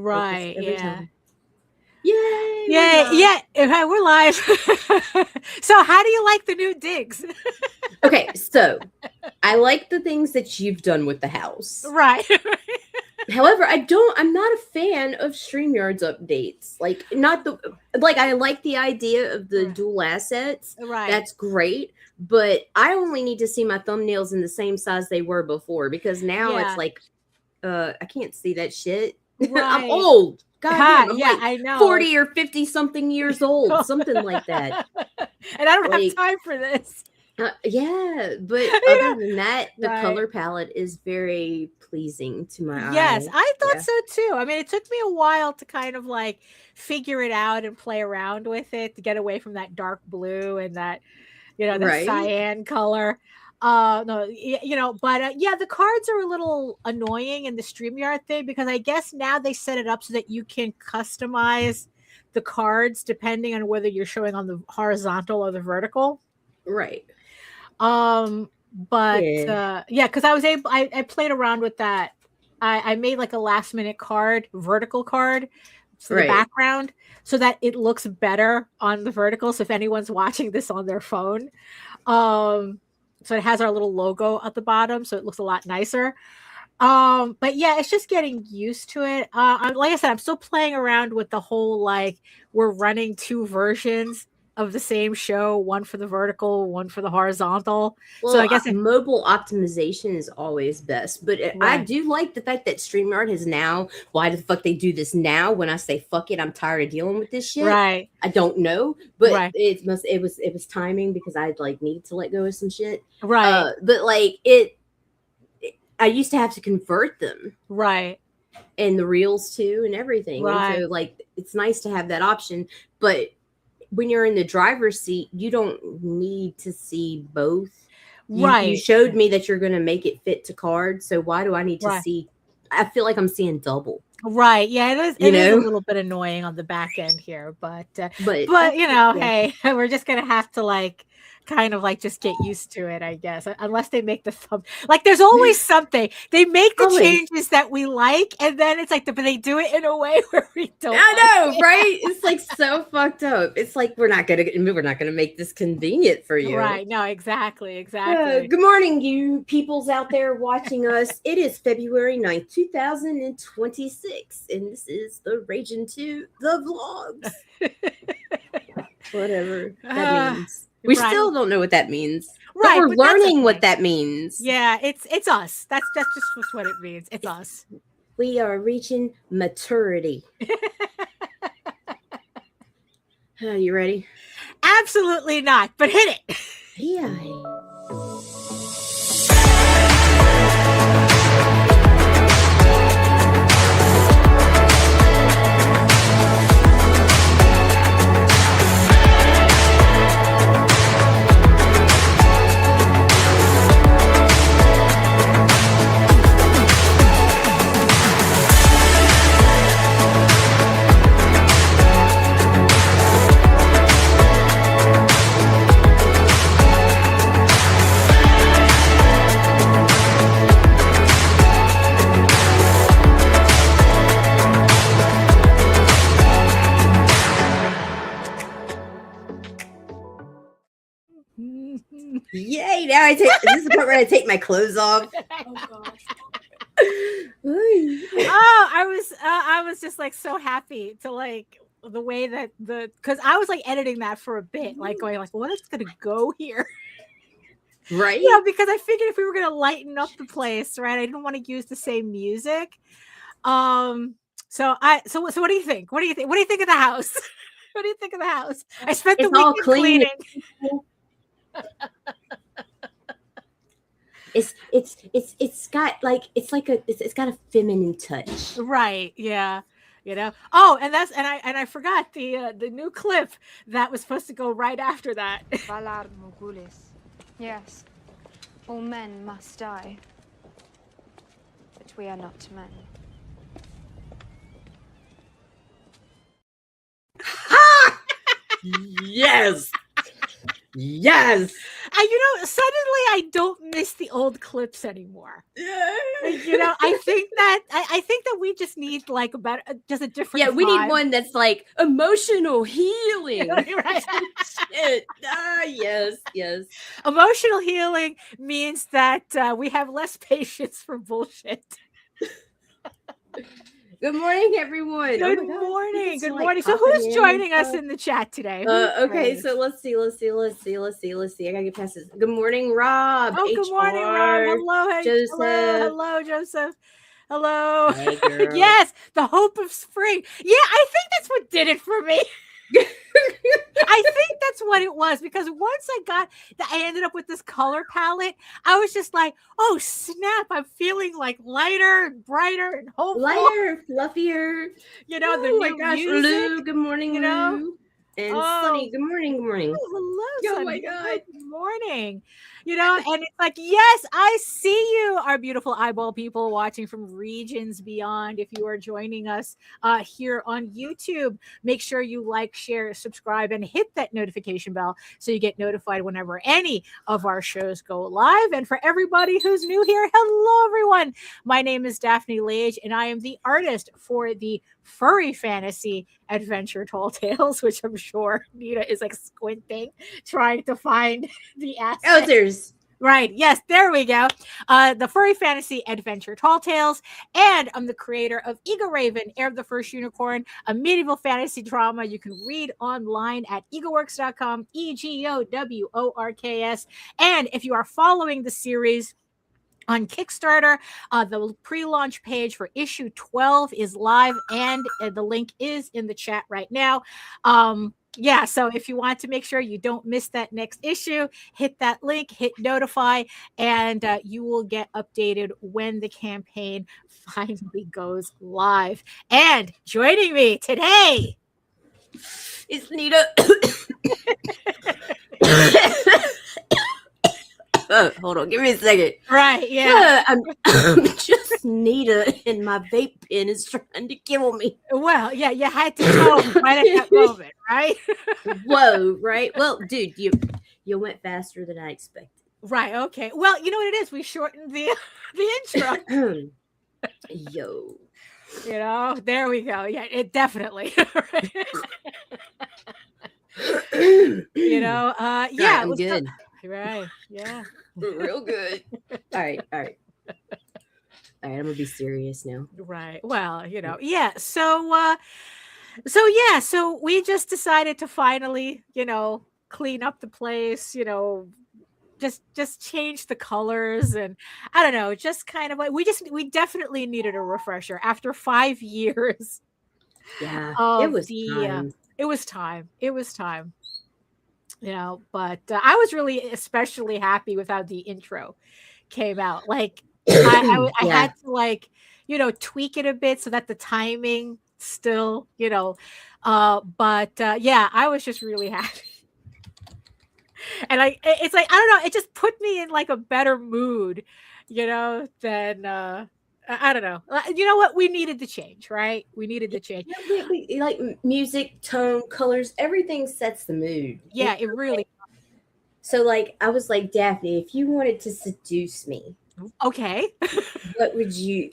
Right. Every Yeah. time. Yay! Yeah. Okay, we're live. So, how do you like the new digs? Okay, so I like the things that you've done with the house. Right. However, I'm not a fan of Streamyard's updates. I like the idea of the dual assets. Right. That's great, but I only need to see my thumbnails in the same size they were before, because now it's like I can't see that shit. Right. I'm old. God damn, I'm like I know. 40 or 50 something years old, something like that. And I don't have time for this. Yeah, but other than that, the color palette is very pleasing to my eye. Yes, I thought so too. I mean, it took me a while to kind of like figure it out and play around with it to get away from that dark blue and that, that cyan color. But the cards are a little annoying in the StreamYard thing, because I guess now they set it up so that you can customize the cards depending on whether you're showing on the horizontal or the vertical. Right. Because I played around with that. I made like a last minute vertical card for the background, so that it looks better on the vertical. So if anyone's watching this on their phone, so it has our little logo at the bottom, so it looks a lot nicer. But yeah, it's just getting used to it. Like I said, I'm still playing around with the whole, like, we're running two versions of the same show, one for the vertical, one for the horizontal. Well, so I guess mobile optimization is always best, but I do like the fact that StreamYard has now, why the fuck they do this now when I say fuck it, I'm tired of dealing with this shit. Right. I don't know, but it was timing, because I need to let go of some shit. Right. But I used to have to convert them. Right. And the reels too and everything. Right. And so it's nice to have that option, but when you're in the driver's seat, you don't need to see both. You showed me that you're going to make it fit to cards, so why do I need to see? I feel like I'm seeing double. Right. Yeah, it is a little bit annoying on the back end here, but hey, we're just going to have to kind of just get used to it, I guess, unless they make the thumb. There's always something. They make the changes that we like, and then it's but they do it in a way where we don't. I know, right? It's so fucked up. It's we're not gonna make this convenient for you. Right. No, exactly. Good morning, you peoples out there watching us. It is February 9th, 2026, and this is the Ragin 2, the vlogs. Whatever that means. We still don't know what that means. Right. But we're learning what that means. Yeah, it's us. That's just what it means. It's us. We are reaching maturity. Are you ready? Absolutely not, but hit it. Yeah. Yay! Now this is the part where I take my clothes off. Oh gosh. I was just so happy to the way that because I was editing that for a bit, going what is gonna go here? Right. Yeah, because I figured if we were gonna lighten up the place, right, I didn't want to use the same music. So what do you think? What do you think? What do you think of the house? What do you think of the house? I spent the weekend cleaning. It's got it's got a feminine touch. Right. Yeah. Oh, and I forgot the new clip that was supposed to go right after that. Yes, all men must die, but we are not men. Yes. Yes. Suddenly I don't miss the old clips anymore. I think that we just need like just a different. Yeah, we vibe. need one that's like emotional healing. Right. Shit. Yes. Emotional healing means that we have less patience for bullshit. Good morning, everyone. Good morning. Good morning. So who's joining us in the chat today? Okay, so let's see. I gotta get past this. Good morning, Rob. Oh, good morning, Rob. Hello, Joseph. Hello, Joseph. Hello. Hi, girl. Yes, the hope of spring. Yeah, I think that's what did it for me. I think that's what it was, because once I ended up with this color palette, I was just like, oh snap, I'm feeling like lighter and brighter and hopeful. Lighter, fluffier. The new music. Lou, good morning, Lou. And Sunny, good morning. Oh, hello, Sunny. Oh my God. Good morning. And it's like, yes, I see you, our beautiful eyeball people watching from regions beyond. If you are joining us here on YouTube, make sure you like, share, subscribe, and hit that notification bell so you get notified whenever any of our shows go live. And for everybody who's new here, hello, everyone. My name is Daphne Lage, and I am the artist for the Furry Fantasy Adventure Tall Tales, which I'm sure Nita is like squinting, trying to find the asset. Oh, there's right. Yes, there we go. The Furry Fantasy Adventure Tall Tales, and I'm the creator of Ego Raven, Heir of the First Unicorn, a medieval fantasy drama you can read online at egoworks.com, EGOWORKS. And if you are following the series on Kickstarter, the pre-launch page for issue 12 is live, and the link is in the chat right now. So if you want to make sure you don't miss that next issue, hit that link, hit notify, and you will get updated when the campaign finally goes live. And joining me today is Nita. Hold on, give me a second. Right, yeah. I'm just Nita, and my vape pen is trying to kill me. Well, yeah, you had to tell right at that moment, right? Whoa, right? Well, dude, you went faster than I expected. Right, okay. Well, you know what it is? We shortened the intro. Yo. There we go. Yeah, it definitely. Yeah. I'm good. Right. Yeah. Real good. All right. I'm gonna be serious now. Right. Well, yeah. So we just decided to finally, clean up the place, just change the colors, and I don't know, just kind of like we definitely needed a refresher after 5 years. Yeah. It was time. It was time. But I was really especially happy with how the intro came out. Like I had to like, tweak it a bit so that the timing still, I was just really happy. And it's like, I don't know, it just put me in like a better mood, than I don't know. You know what? We needed the change, right? We needed the change. We like music, tone, colors, everything sets the mood. Yeah, it really. So, like, I was like, Daphne, if you wanted to seduce me, okay,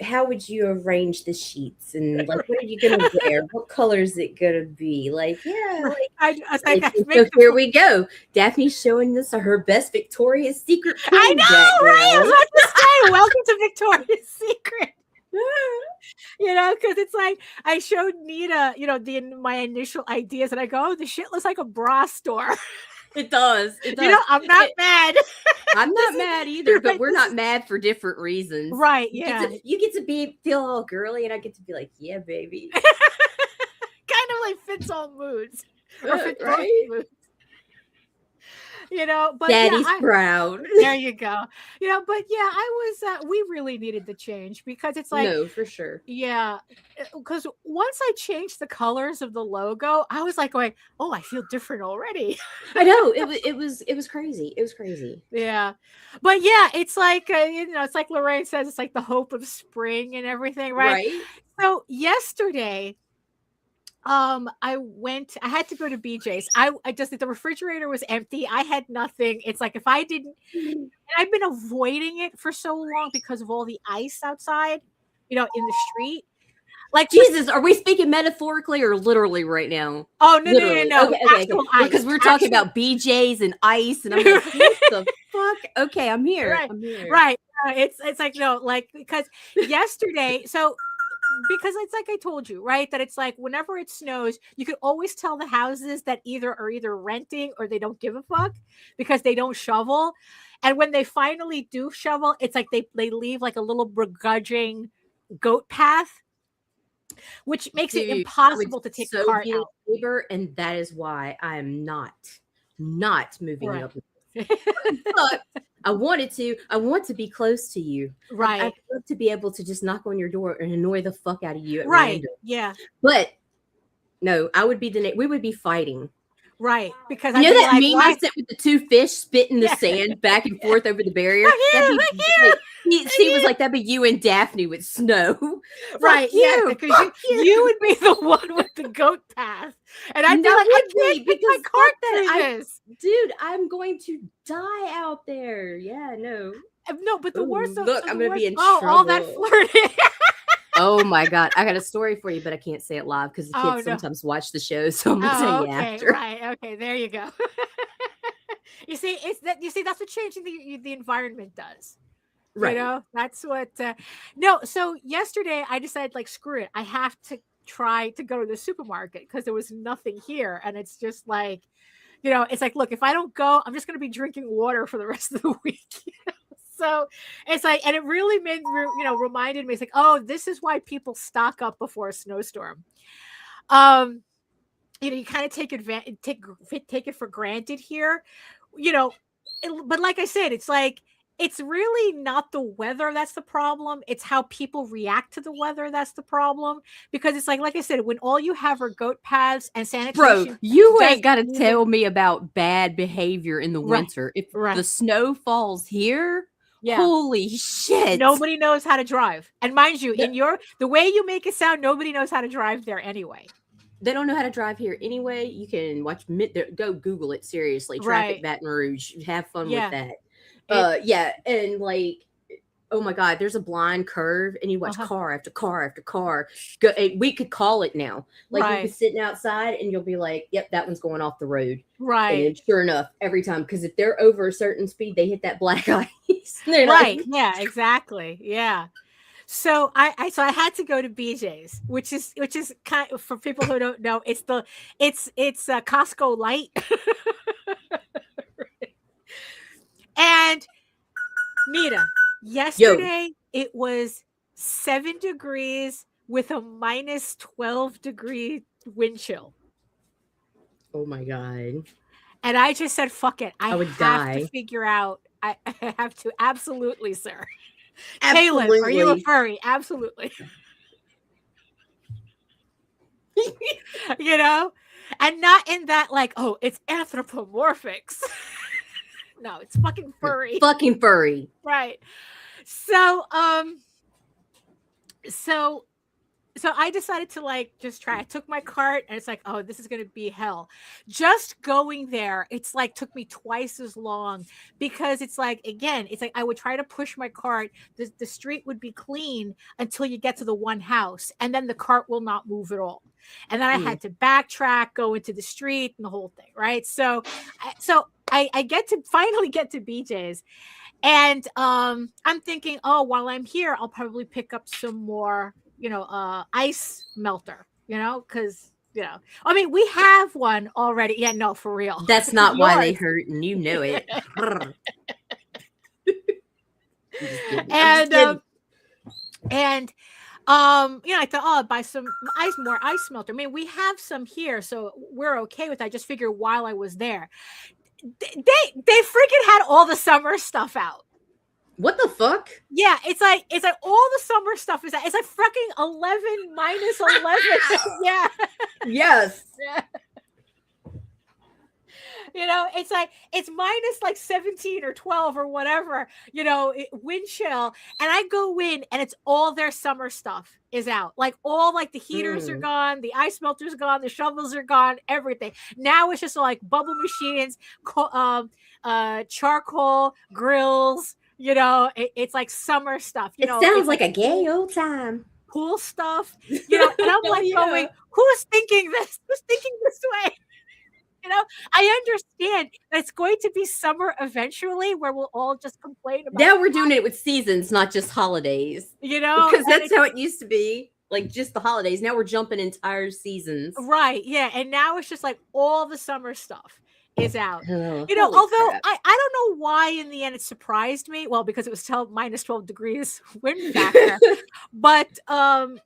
how would you arrange the sheets, and like, what are you gonna wear? What color is it gonna be? Like, yeah, so here we go. Daphne's showing us her best Victoria's Secret. I know, right? I was about to say, welcome to Victoria's Secret. Because it's like I showed Nita, my initial ideas, and I go, oh, the shit looks like a bra store. It does. I'm not mad. I'm not mad either, but we're not mad for different reasons. Right. You get to feel all girly, and I get to be like, yeah, baby. Kind of like fits all moods. Or fits right? Moods. But Daddy's proud. There you go. But yeah, I was, we really needed the change, because it's like, no, for sure. Yeah. Because once I changed the colors of the logo, I was like going, oh, I feel different already. I know it was crazy. It was crazy. Yeah. But yeah, it's like, it's like Lorraine says, it's like the hope of spring and everything. Right. So yesterday, I had to go to BJ's. I just, the refrigerator was empty. I had nothing. It's like, if I didn't, and I've been avoiding it for so long because of all the ice outside, in the street. Like, Jesus, are we speaking metaphorically or literally right now? Oh, no. Okay. Because we're talking about BJ's and ice, and I'm like, what the fuck? Okay, I'm here. Right. I'm here. Right. It's like, no, like, because yesterday, because it's like I told you, right? That it's like whenever it snows, you can always tell the houses that are either renting or they don't give a fuck because they don't shovel. And when they finally do shovel, it's like they leave like a little begrudging goat path, which makes it impossible to take the cart out. Neighbor, and that is why I am not moving up. I want to be close to you. Right. I'd love to be able to just knock on your door and annoy the fuck out of you. Right. Random. Yeah. But no, I would be we would be fighting. Right. Because you know that meme I sent with the two fish spitting the sand back and forth over the barrier? He was like, that'd be you and Daphne with snow. Right. Yeah. Because you would be the one with the goat path. And I'd be like, I can't get my cart through this. Dude, I'm going to die out there. Yeah, no. No, but the worst of look, I'm going to be in trouble. All that flirting. Oh my God. I got a story for you, but I can't say it live because the kids sometimes watch the show. So I'm going to tell you after. Right. Okay. There you go. You see, that's what changing the environment does. Right. That's what, so yesterday I decided, like, screw it. I have to try to go to the supermarket because there was nothing here. And it's just like, it's like, look, if I don't go, I'm just going to be drinking water for the rest of the week. So it's like, and it really reminded me, it's like, oh, this is why people stock up before a snowstorm. You kind of take it for granted here, but like I said, it's like, it's really not the weather that's the problem. It's how people react to the weather that's the problem. Because it's like I said, when all you have are goat paths and sanitation. Bro, you ain't got to tell me about bad behavior in the winter. If the snow falls here, holy shit. Nobody knows how to drive. And mind you, the way you make it sound, nobody knows how to drive there anyway. They don't know how to drive here anyway. You can go Google it, seriously. Traffic Baton Rouge. Have fun with that. And like, oh my God, there's a blind curve, and you watch car after car after car. We could call it now. Like, you be sitting outside, and you'll be like, "Yep, that one's going off the road." Right. And sure enough, every time, because if they're over a certain speed, they hit that black ice. Right. Like, yeah. Exactly. Yeah. So I had to go to BJ's, which is kind of, for people who don't know, it's Costco Light. And Nita, yesterday it was 7 degrees with a minus 12 degree wind chill. Oh my God. And I just said, fuck it. I would have to figure out. I have to. Absolutely, sir. Kaylin, are you a furry? Absolutely. And not in that, like, oh, it's anthropomorphics. No, it's fucking furry. Fucking furry. Right. So I decided to, like, just try. I took my cart, and it's like, oh, this is going to be hell. Just going there, it's like took me twice as long, because it's like, again, it's like I would try to push my cart. The street would be clean until you get to the one house, and then the cart will not move at all. And then I had to backtrack, go into the street, and the whole thing, right? So I finally get to BJ's, and I'm thinking, oh, while I'm here, I'll probably pick up some more, ice melter, because, I mean, we have one already. Yeah, no, for real. That's not why they hurt, and you know it. I thought, oh, I'll buy some more ice melter. I mean, we have some here, so we're okay with that. I just figured while I was there, they freaking had all the summer stuff out. What the fuck? Yeah, it's like all the summer stuff is out. It's like fucking 11 minus 11. Yeah. Yes. Yeah. You know, it's like it's minus like 17 or 12 or whatever, you know, wind chill. And I go in and it's all their summer stuff is out. Like all like the heaters are gone, the ice melters gone, the shovels are gone, everything. Now it's just like bubble machines, charcoal grills, you know, it's like summer stuff. You It know, sounds it's like a gay old time. cool stuff, you know, and I'm like going, who's thinking this? Who's thinking this way? You know, I understand that it's going to be summer eventually where we'll all just complain about Now we're doing it with seasons, not just holidays. you know, Because and that's how it used to be. Like just the holidays. Now we're jumping entire seasons. right, yeah, and now it's just like all the summer stuff is out. Oh, You know, holy although crap. I don't know why in the end it surprised me. Well, because it was minus 12 degrees wind factor. But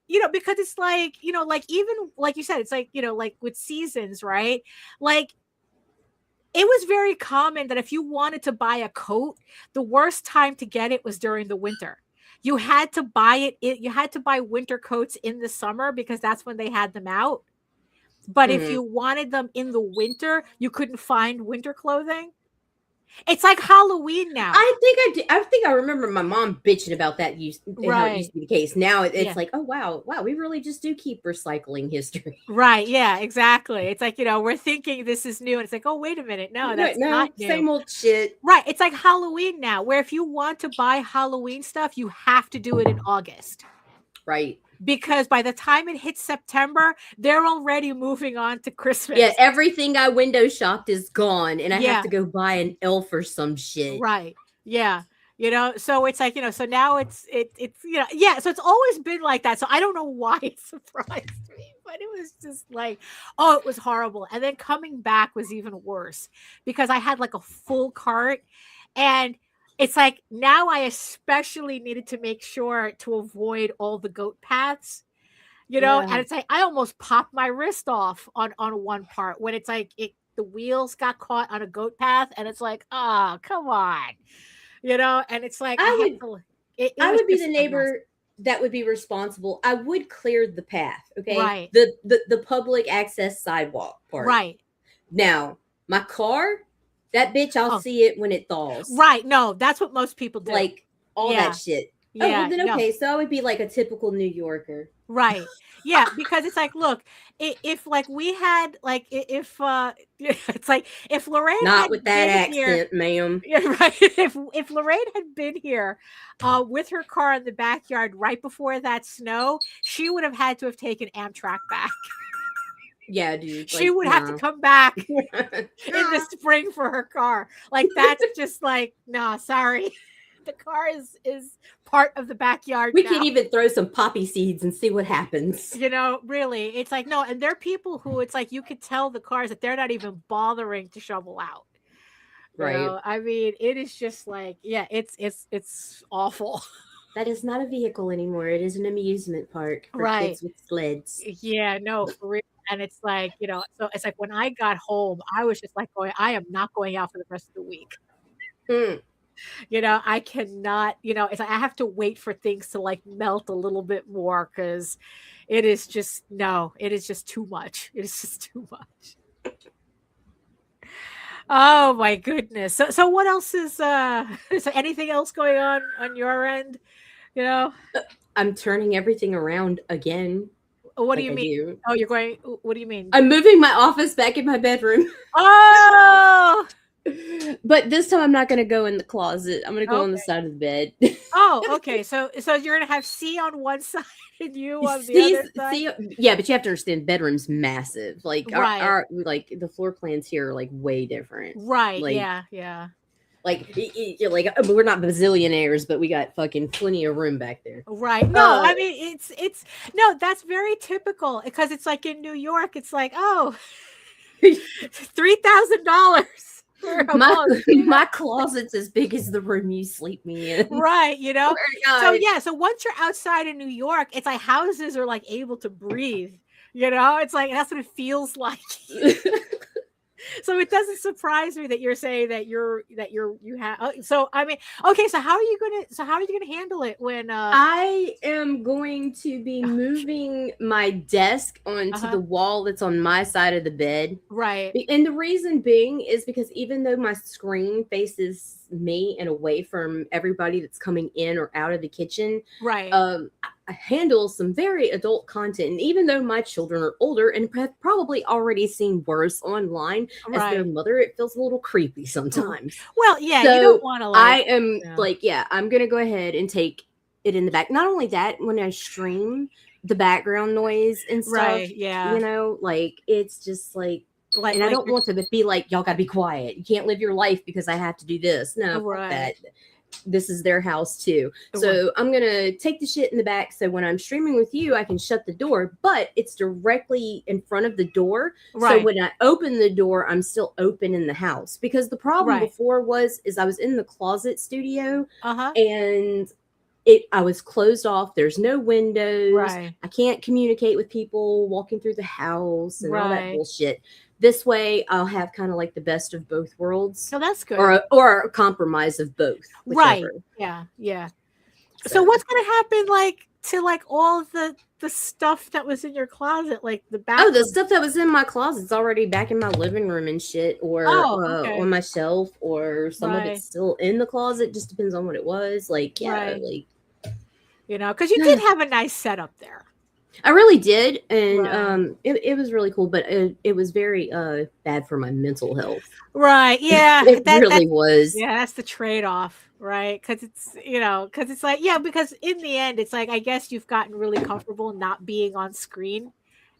you know, because it's like, you know, like even like you said, it's like, you know, like with seasons, right? Like it was very common that if you wanted to buy a coat, the worst time to get it was during the winter. You had to buy you had to buy winter coats in the summer because that's when they had them out. But if you wanted them in the winter, you couldn't find winter clothing. It's like Halloween now. I think I remember my mom bitching about that how it used Right. to be the case. Now it's Yeah. like, oh wow, we really just do keep recycling history. Right. Yeah, exactly. It's like, you know, we're thinking this is new. And it's like, oh, wait a minute. No, that's not new. Same old shit. Right. It's like Halloween now, where if you want to buy Halloween stuff, you have to do it in August. Right. Because by the time it hits September, they're already moving on to Christmas. Yeah, everything I window shopped is gone, and I Yeah. have to go buy an elf or some shit. Right. Yeah. You know, so it's like, you know, so now it's you know, yeah, so it's always been like that. So I don't know why it surprised me, but it was just like, oh, it was horrible. And then coming back was even worse because I had like a full cart, and it's like now I especially needed to make sure to avoid all the goat paths, you know, and it's like I almost popped my wrist off on one part when it's like the wheels got caught on a goat path, and it's like, oh, come on. You know, and it's like I would be the neighbor that would be responsible. I would clear the path, okay? Right. The public access sidewalk part. Right. Now, my car, that bitch, I'll see it when it thaws. Right. No, that's what most people do. Like all that shit. Yeah. Oh, well, then okay. So I would be like a typical New Yorker. Right. Yeah, because it's like, look, if like we had like if it's like if Lorraine not had with that accent, here, ma'am. Yeah, right. If Lorraine had been here with her car in the backyard right before that snow, she would have had to have taken Amtrak back. Yeah, dude. She would have to come back in the spring for her car. Like that's just like, nah, sorry. The car is part of the backyard. We can even throw some poppy seeds and see what happens. You know, really, it's like no, and there are people who it's like you could tell the cars that they're not even bothering to shovel out. Right. You know? I mean, it is just like, yeah, it's awful. That is not a vehicle anymore. It is an amusement park for kids with sleds. Yeah, no, for real. And it's like, you know, so it's like when I got home, I was just like going, I am not going out for the rest of the week. You know, I cannot, you know, it's like I have to wait for things to like melt a little bit more because it is just too much. It is just too much. Oh my goodness. So what else is so anything else going on your end? You know? I'm turning everything around again. What do you mean? Oh, you're going, what do you mean? I'm moving my office back in my bedroom. Oh! But this time I'm not going to go in the closet. I'm going to go on the side of the bed. Oh, okay. So you're going to have C on one side and you on the other side? Yeah, but you have to understand bedroom's massive. Like our like the floor plans here are like way different. Right. Like, yeah. Like we're not bazillionaires, but we got fucking plenty of room back there. Right. No, I mean it's no, that's very typical because it's like in New York, it's like, oh, $3,000. My closet's as big as the room you sleep me in. Right, you know. So once you're outside in New York, it's like houses are like able to breathe. You know, it's like that's what it feels like. So it doesn't surprise me that you're saying that you have. So I mean, okay. So how are you gonna handle it when? I am going to be moving my desk onto the wall that's on my side of the bed. Right. And the reason being is because even though my screen faces me and away from everybody that's coming in or out of the kitchen, right. I handle some very adult content. And even though my children are older and have probably already seen worse online as their mother, it feels a little creepy sometimes. Well, yeah, so you don't want to I am I'm going to go ahead and take it in the back. Not only that, when I stream, the background noise and stuff, right, yeah. you know, like it's just like and I don't want to be like, y'all got to be quiet. You can't live your life because I have to do this. No, fuck that. This is their house too. So I'm going to take the shit in the back. So when I'm streaming with you, I can shut the door, but it's directly in front of the door. Right. So when I open the door, I'm still open in the house, because the problem before is I was in the closet studio and I was closed off. There's no windows. Right. I can't communicate with people walking through the house and all that bullshit. This way, I'll have kind of like the best of both worlds. Oh, that's good. Or a compromise of both. Whichever. Right. Yeah. Yeah. So what's going to happen to all of the stuff that was in your closet, like the back? Oh, the stuff that was in my closet's already back in my living room and shit, or on my shelf, or some of it's still in the closet. Just depends on what it was. Like, because you did have a nice setup there. I really did, and it was really cool, but it was very bad for my mental health. Right? Yeah, it really was. Yeah, that's the trade-off, right? Because it's like because in the end, it's like I guess you've gotten really comfortable not being on screen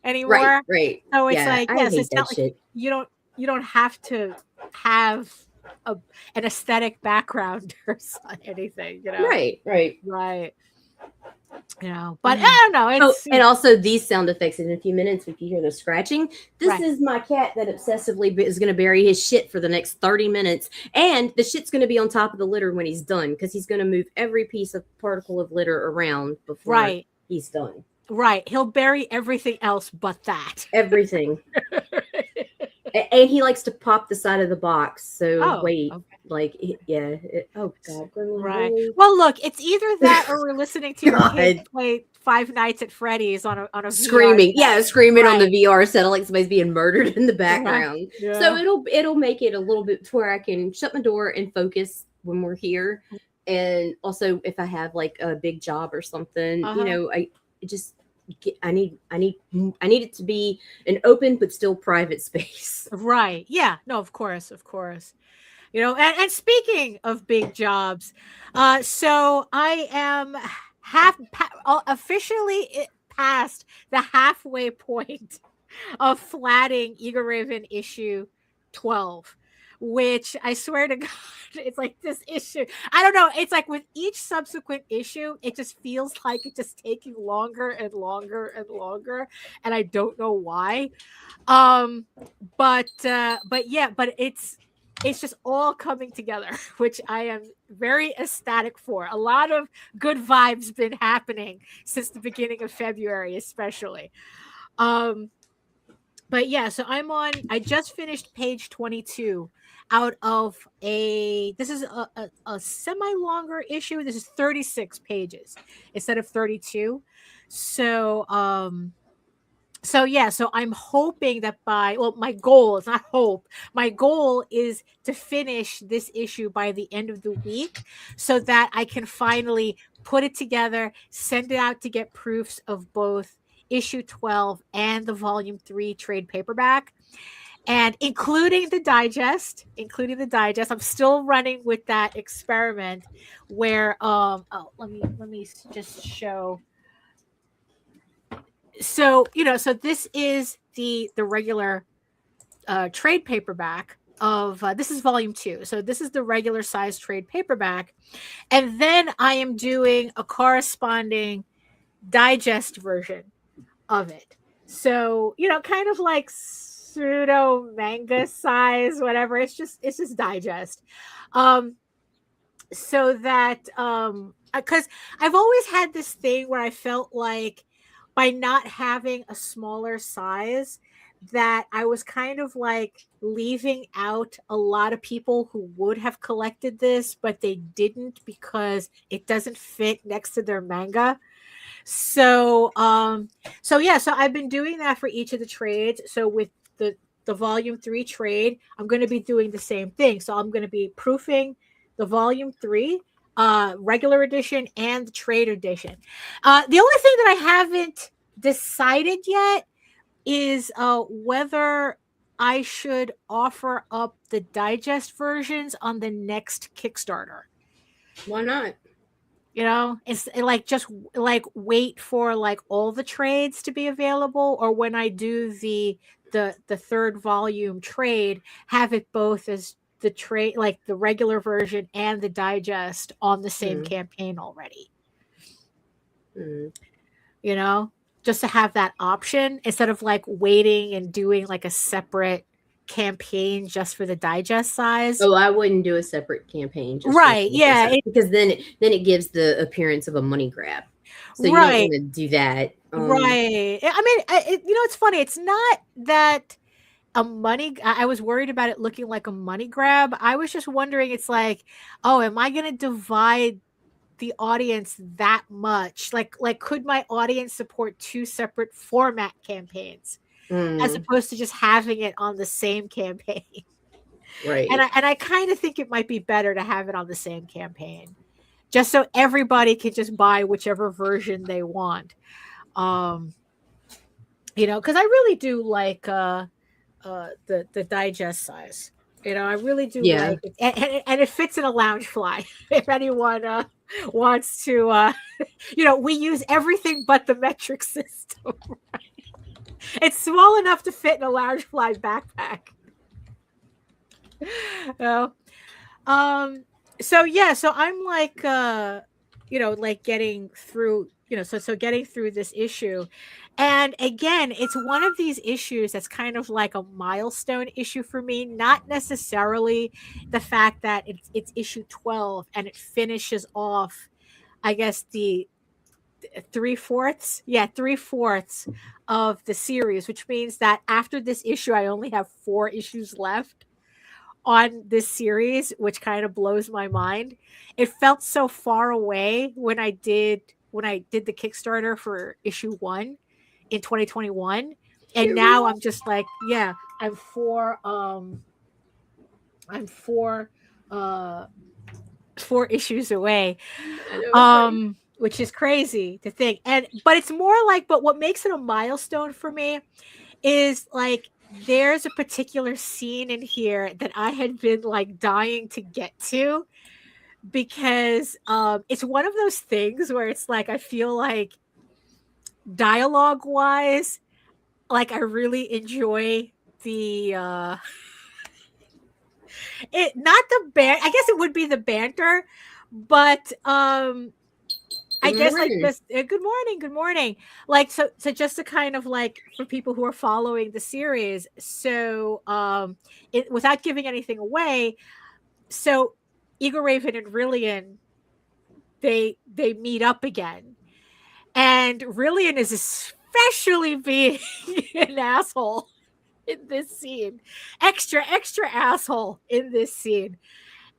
anymore. Right. So it's it's not like you don't have to have an aesthetic background or anything. Right. But I don't know. And also these sound effects in a few minutes, if you hear the scratching, this is my cat that obsessively is going to bury his shit for the next 30 minutes. And the shit's going to be on top of the litter when he's done, because he's going to move every piece of particle of litter around before he's done. Right. He'll bury everything else but that. Everything. And he likes to pop the side of the box. So oh God. Right. Well, look, it's either that or we're listening to your kid play Five Nights at Freddy's on a screaming. Screaming on the VR set, like somebody's being murdered in the background. Yeah. So it'll make it a little bit to where I can shut my door and focus when we're here. And also if I have like a big job or something, I need it to be an open but still private space. Right. Yeah. No, of course. And speaking of big jobs, so I am officially past the halfway point of flatting Eagle Raven issue 12. Which I swear to God, it's like this issue. I don't know. It's like with each subsequent issue, it just feels like it's just taking longer and longer and longer, and I don't know why. But it's just all coming together, which I am very ecstatic for. A lot of good vibes been happening since the beginning of February, especially. But yeah, so I just finished page 22 out of this is a semi-longer issue. This is 36 pages instead of 32. So I'm hoping that my goal is to finish this issue by the end of the week so that I can finally put it together, send it out to get proofs of both issue 12 and the volume 3 trade paperback, and including the digest. I'm still running with that experiment where let me just show. So this is the regular trade paperback of this is volume 2. So this is the regular size trade paperback, and then I am doing a corresponding digest version of it. So, kind of like pseudo manga size, whatever. It's just digest. So that because I've always had this thing where I felt like by not having a smaller size, that I was kind of like leaving out a lot of people who would have collected this, but they didn't because it doesn't fit next to their manga. So so I've been doing that for each of the trades. So with the volume 3 trade, I'm going to be doing the same thing. So I'm going to be proofing the volume 3 regular edition and the trade edition. The only thing that I haven't decided yet is whether I should offer up the digest versions on the next Kickstarter. Why not? You know, it's like just like wait for like all the trades to be available, or when I do the third volume trade, have it both as the trade, like the regular version and the digest on the same campaign already. You know, just to have that option instead of like waiting and doing like a separate campaign just for the digest size. Oh, I wouldn't do a separate campaign. Just right. Yeah. Because then it gives the appearance of a money grab. So you don't want to do that. Right. I mean, you know, it's funny. It's not that I was worried about it looking like a money grab. I was just wondering, it's like, oh, am I going to divide the audience that much? Like could my audience support 2 separate format campaigns as opposed to just having it on the same campaign? Right. And I kind of think it might be better to have it on the same campaign, just so everybody can just buy whichever version they want. You know, because I really do like the digest size. You know, I really do like it. And it fits in a lounge fly. If anyone wants to, you know, we use everything but the metric system. Right? It's small enough to fit in a lounge fly backpack. So I'm like, you know, like getting through, you know, so getting through this issue. And again, it's one of these issues that's kind of like a milestone issue for me, not necessarily the fact that it's issue 12 and it finishes off, I guess, the 3/4 of the series, which means that after this issue, I only have 4 issues left on this series, which kind of blows my mind. It felt so far away when I did the Kickstarter for issue 1 in 2021, and now I'm just like, yeah, I'm 4 issues away, which is crazy to think. But it's more like, but what makes it a milestone for me is like, there's a particular scene in here that I had been like dying to get to, because it's one of those things where it's like, I feel like dialogue wise, like I really enjoy the not the I guess it would be the banter, but I guess like this. Good morning. Like so just to kind of like, for people who are following the series, so without giving anything away, so Eagle Raven and Rillian, they meet up again, and Rillian is especially being an asshole in this scene, extra asshole in this scene,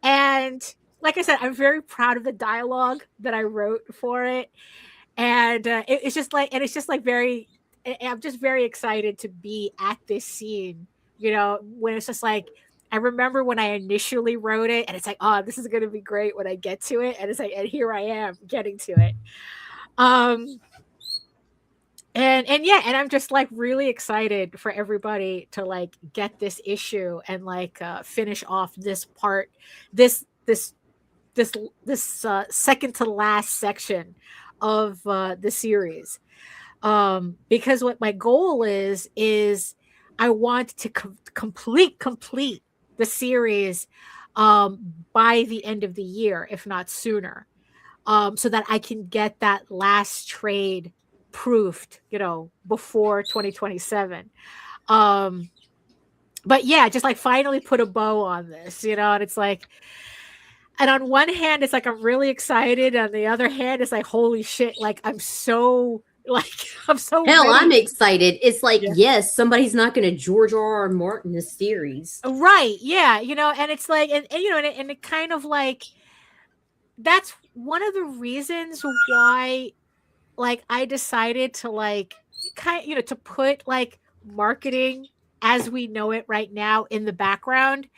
and like I said, I'm very proud of the dialogue that I wrote for it. And it's just like very, I'm just very excited to be at this scene, you know, when it's just like, I remember when I initially wrote it and it's like, oh, this is going to be great when I get to it. And it's like, and here I am getting to it. And I'm just like really excited for everybody to like get this issue and like finish off this part, this second to last section of the series, because what my goal is I want to complete the series by the end of the year, if not sooner, so that I can get that last trade proofed, you know, before 2027. But yeah, just like finally put a bow on this, you know, and it's like, and on one hand, it's like I'm really excited. On the other hand, it's like, holy shit, like I'm so Like, I'm so Hell, ready. I'm excited. It's like, yes, somebody's not going to George R.R. Martin this series. Right. Yeah. And it's like, and it kind of like, that's one of the reasons why, like, I decided to like, to put like marketing as we know it right now in the background,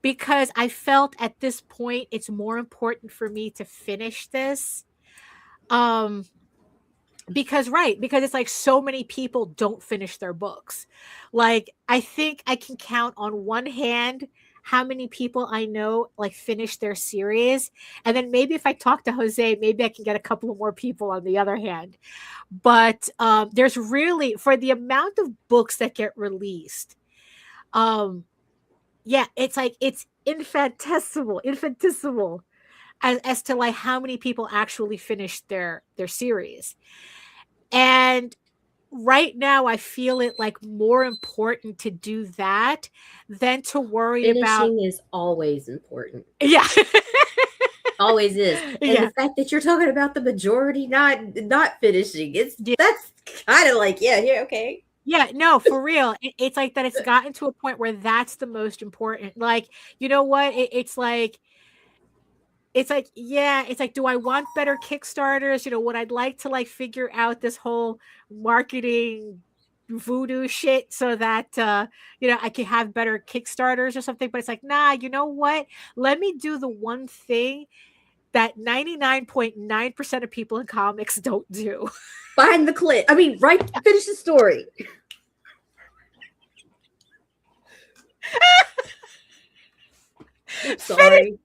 because I felt at this point it's more important for me to finish this. Because it's like so many people don't finish their books. Like, I think I can count on one hand how many people I know like finish their series, and then maybe if I talk to Jose, maybe I can get a couple of more people on the other hand. But there's really, for the amount of books that get released, it's like it's infinitesimal as to like how many people actually finish their series. And right now I feel it like more important to do that than to worry about. Finishing is always important. Yeah. Always is. And the fact that you're talking about the majority not finishing, that's kind of like, okay. Yeah, no, for real. It's like that it's gotten to a point where that's the most important. Like, you know what? It's like, do I want better Kickstarters? Would I'd like to like figure out this whole marketing voodoo shit so that, I can have better Kickstarters or something. But it's like, nah, you know what? Let me do the one thing that 99.9% of people in comics don't do. Find the clip. I mean, finish the story. I'm sorry.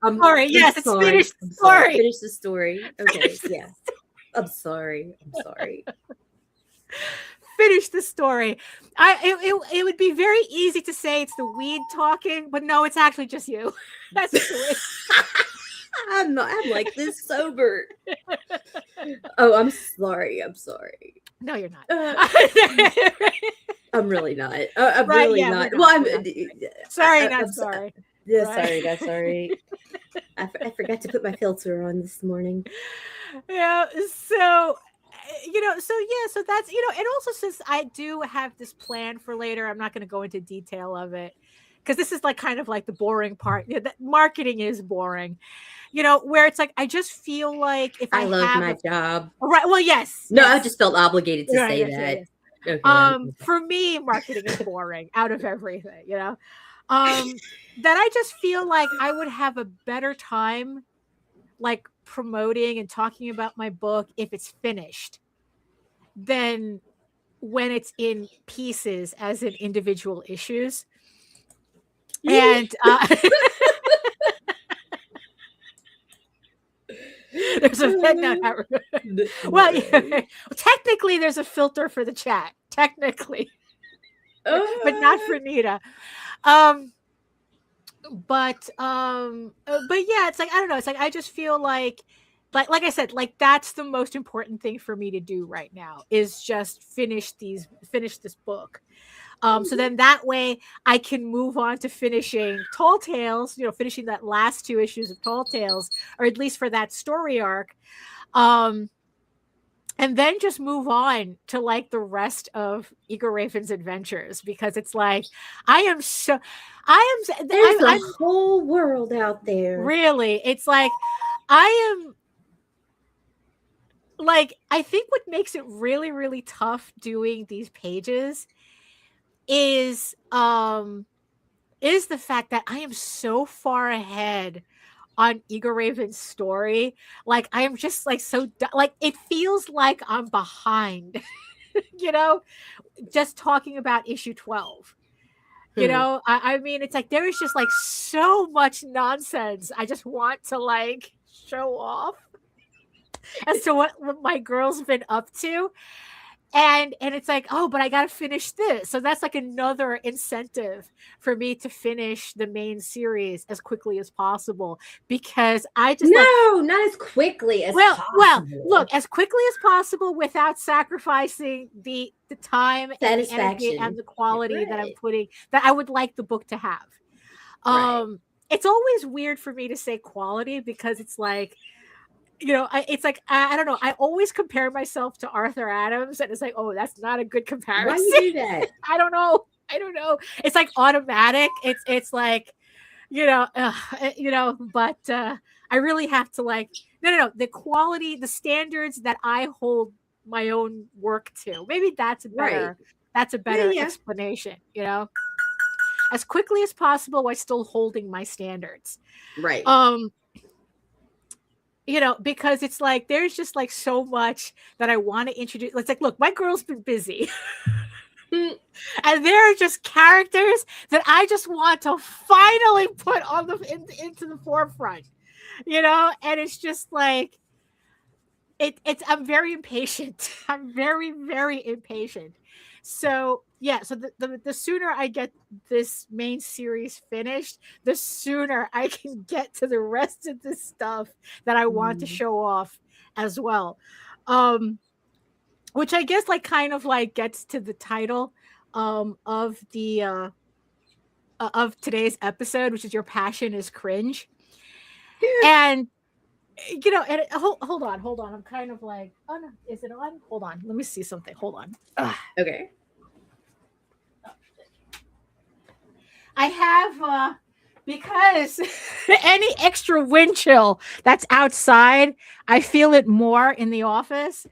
Yes, it's finished the story. Finish the story. Okay, yeah. I'm sorry. Finish the story. It would be very easy to say it's the weed talking, but no, it's actually just you. That's the I'm like this sober. Oh, I'm sorry. No, you're not. I'm really not. I'm really not. Well, I'm sorry, not sorry. Yeah, right. Not sorry. I forgot to put my filter on this morning. Yeah, so so that's, and also since I do have this plan for later, I'm not going to go into detail of it because this is like kind of like the boring part. That marketing is boring, where it's like I just feel like if I love my job. Right. Well, yes. No, yes. I just felt obligated to say that. Yes. Okay. For me, marketing is boring out of everything, that I just feel like I would have a better time like promoting and talking about my book if it's finished than when it's in pieces as in individual issues. And there's a technically there's a filter for the chat, technically. But not for Nita. But yeah, it's like, I don't know. It's like, I just feel like I said, like that's the most important thing for me to do right now is just finish this book. So then that way I can move on to finishing Tall Tales, finishing that last 2 issues of Tall Tales, or at least for that story arc. And then just move on to like the rest of Eagle Raven's adventures, because it's like there's a whole world out there. Really, it's like I am like, I think what makes it really, really tough doing these pages is the fact that I am so far ahead on Eagle Raven's story. Like I am just like like it feels like I'm behind, just talking about issue 12. I mean, it's like there is just like so much nonsense I just want to like show off as to what my girl's been up to. And it's like, oh, but I got to finish this. So that's like another incentive for me to finish the main series as quickly as possible, because I just not as quickly as possible. Well, look, as quickly as possible without sacrificing the time and the energy and the quality that I'm putting, that I would like the book to have. It's always weird for me to say quality, because it's like, it's like I don't know. I always compare myself to Arthur Adams, and it's like, oh, that's not a good comparison. Why you do that? I don't know. It's like automatic. It's like, but I really have to like, no. The quality, the standards that I hold my own work to. Maybe that's a better, explanation. As quickly as possible while still holding my standards. Right. Because it's like there's just like so much that I want to introduce. It's like, look, my girl's been busy. And there are just characters that I just want to finally put on into the forefront. And it's just like I'm very impatient. I'm very, very impatient. So the sooner I get this main series finished, the sooner I can get to the rest of the stuff that I want to show off as well. Which I guess like kind of like gets to the title of the of today's episode, which is Your Passion is Cringe. And and hold on. I'm kind of like, oh no, is it on? Hold on. Let me see something. Hold on. Okay. I have because any extra wind chill that's outside, I feel it more in the office.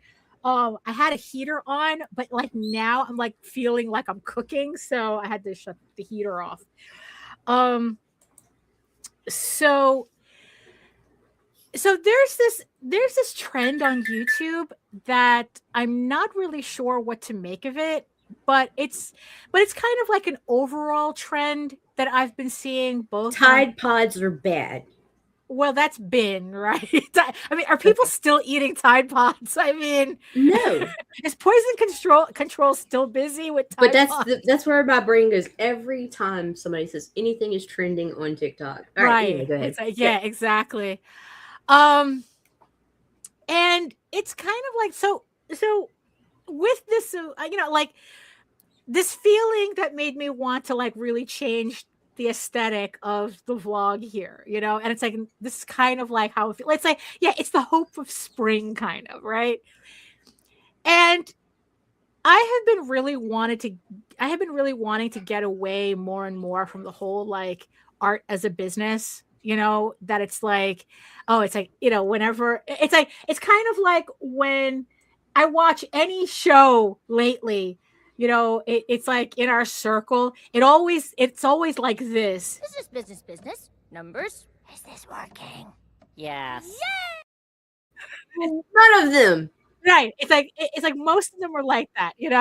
I had a heater on, but like now I'm like feeling like I'm cooking, so I had to shut the heater off. So there's this trend on YouTube that I'm not really sure what to make of it, but it's kind of like an overall trend that I've been seeing. Both Tide Pods are bad. Well, that's been right. I mean, are people still eating Tide Pods? I mean, no. Is poison control still busy with Tide Pods? But that's where my brain goes every time somebody says anything is trending on TikTok. All right, anyway, go ahead. It's like, yeah, exactly. And it's kind of like so with this, like this feeling that made me want to like really change the aesthetic of the vlog here, and it's like this is kind of like how it feels. It's like, yeah, it's the hope of spring kind of, right? And I have been really wanting to get away more and more from the whole like art as a business, that it's like, oh, it's like, whenever it's like, it's kind of like when I watch any show lately, it's like in our circle, it's always like this. This is business. Numbers. Is this working? Yes. Yay! None of them. Right. It's like most of them are like that, and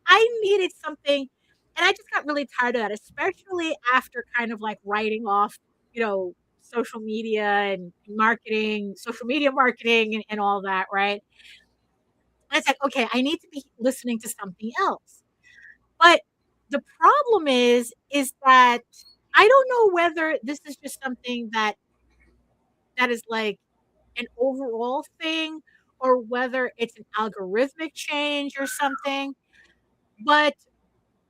I needed something, and I just got really tired of that, especially after kind of like writing off, social media and marketing, social media marketing and all that, right? And it's like, okay, I need to be listening to something else. But the problem is that I don't know whether this is just something that is like an overall thing, or whether it's an algorithmic change or something. But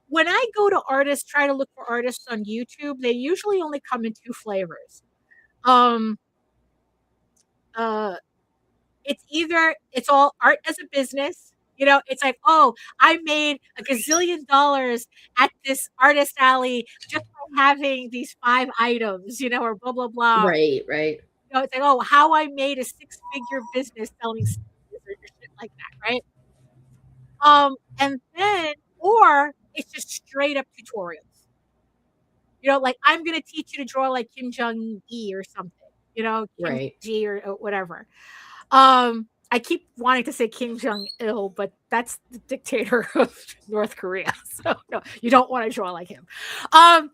when I go to try to look for artists on YouTube, they usually only come in two flavors. It's all art as a business. It's like, oh, I made a gazillion dollars at this artist alley just by having these 5 items, or blah, blah, blah. Right. It's like, oh, how I made a 6-figure business selling stickers or shit like that, right? And then, or it's just straight up tutorials. Like I'm gonna teach you to draw like Kim Jong-il or something, Kim Right. G or whatever. I keep wanting to say Kim Jong-il, but that's the dictator of North Korea. So no, you don't want to draw like him. And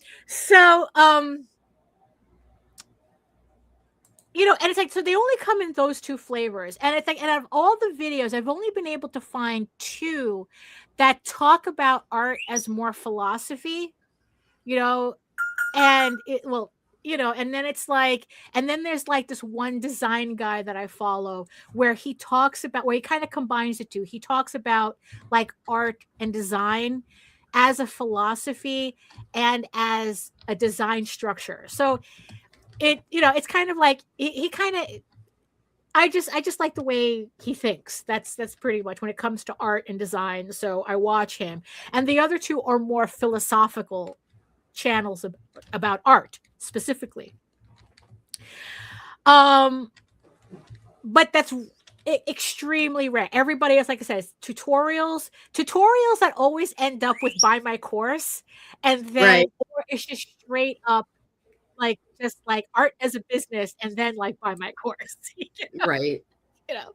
it's like, so they only come in those 2 flavors. And it's like, and out of all the videos, I've only been able to find 2 that talk about art as more philosophy, and and then it's like, and then there's like this one design guy that I follow where he kind of combines the 2. He talks about like art and design as a philosophy and as a design structure. So it's kind of like he kind of. I just like the way he thinks. That's pretty much when it comes to art and design. So I watch him, and the other two are more philosophical channels about art specifically. But that's extremely rare. Everybody else, like I said, tutorials that always end up with buy my course, and then or it's just straight up like just like art as a business, and then like buy my course. Right. And and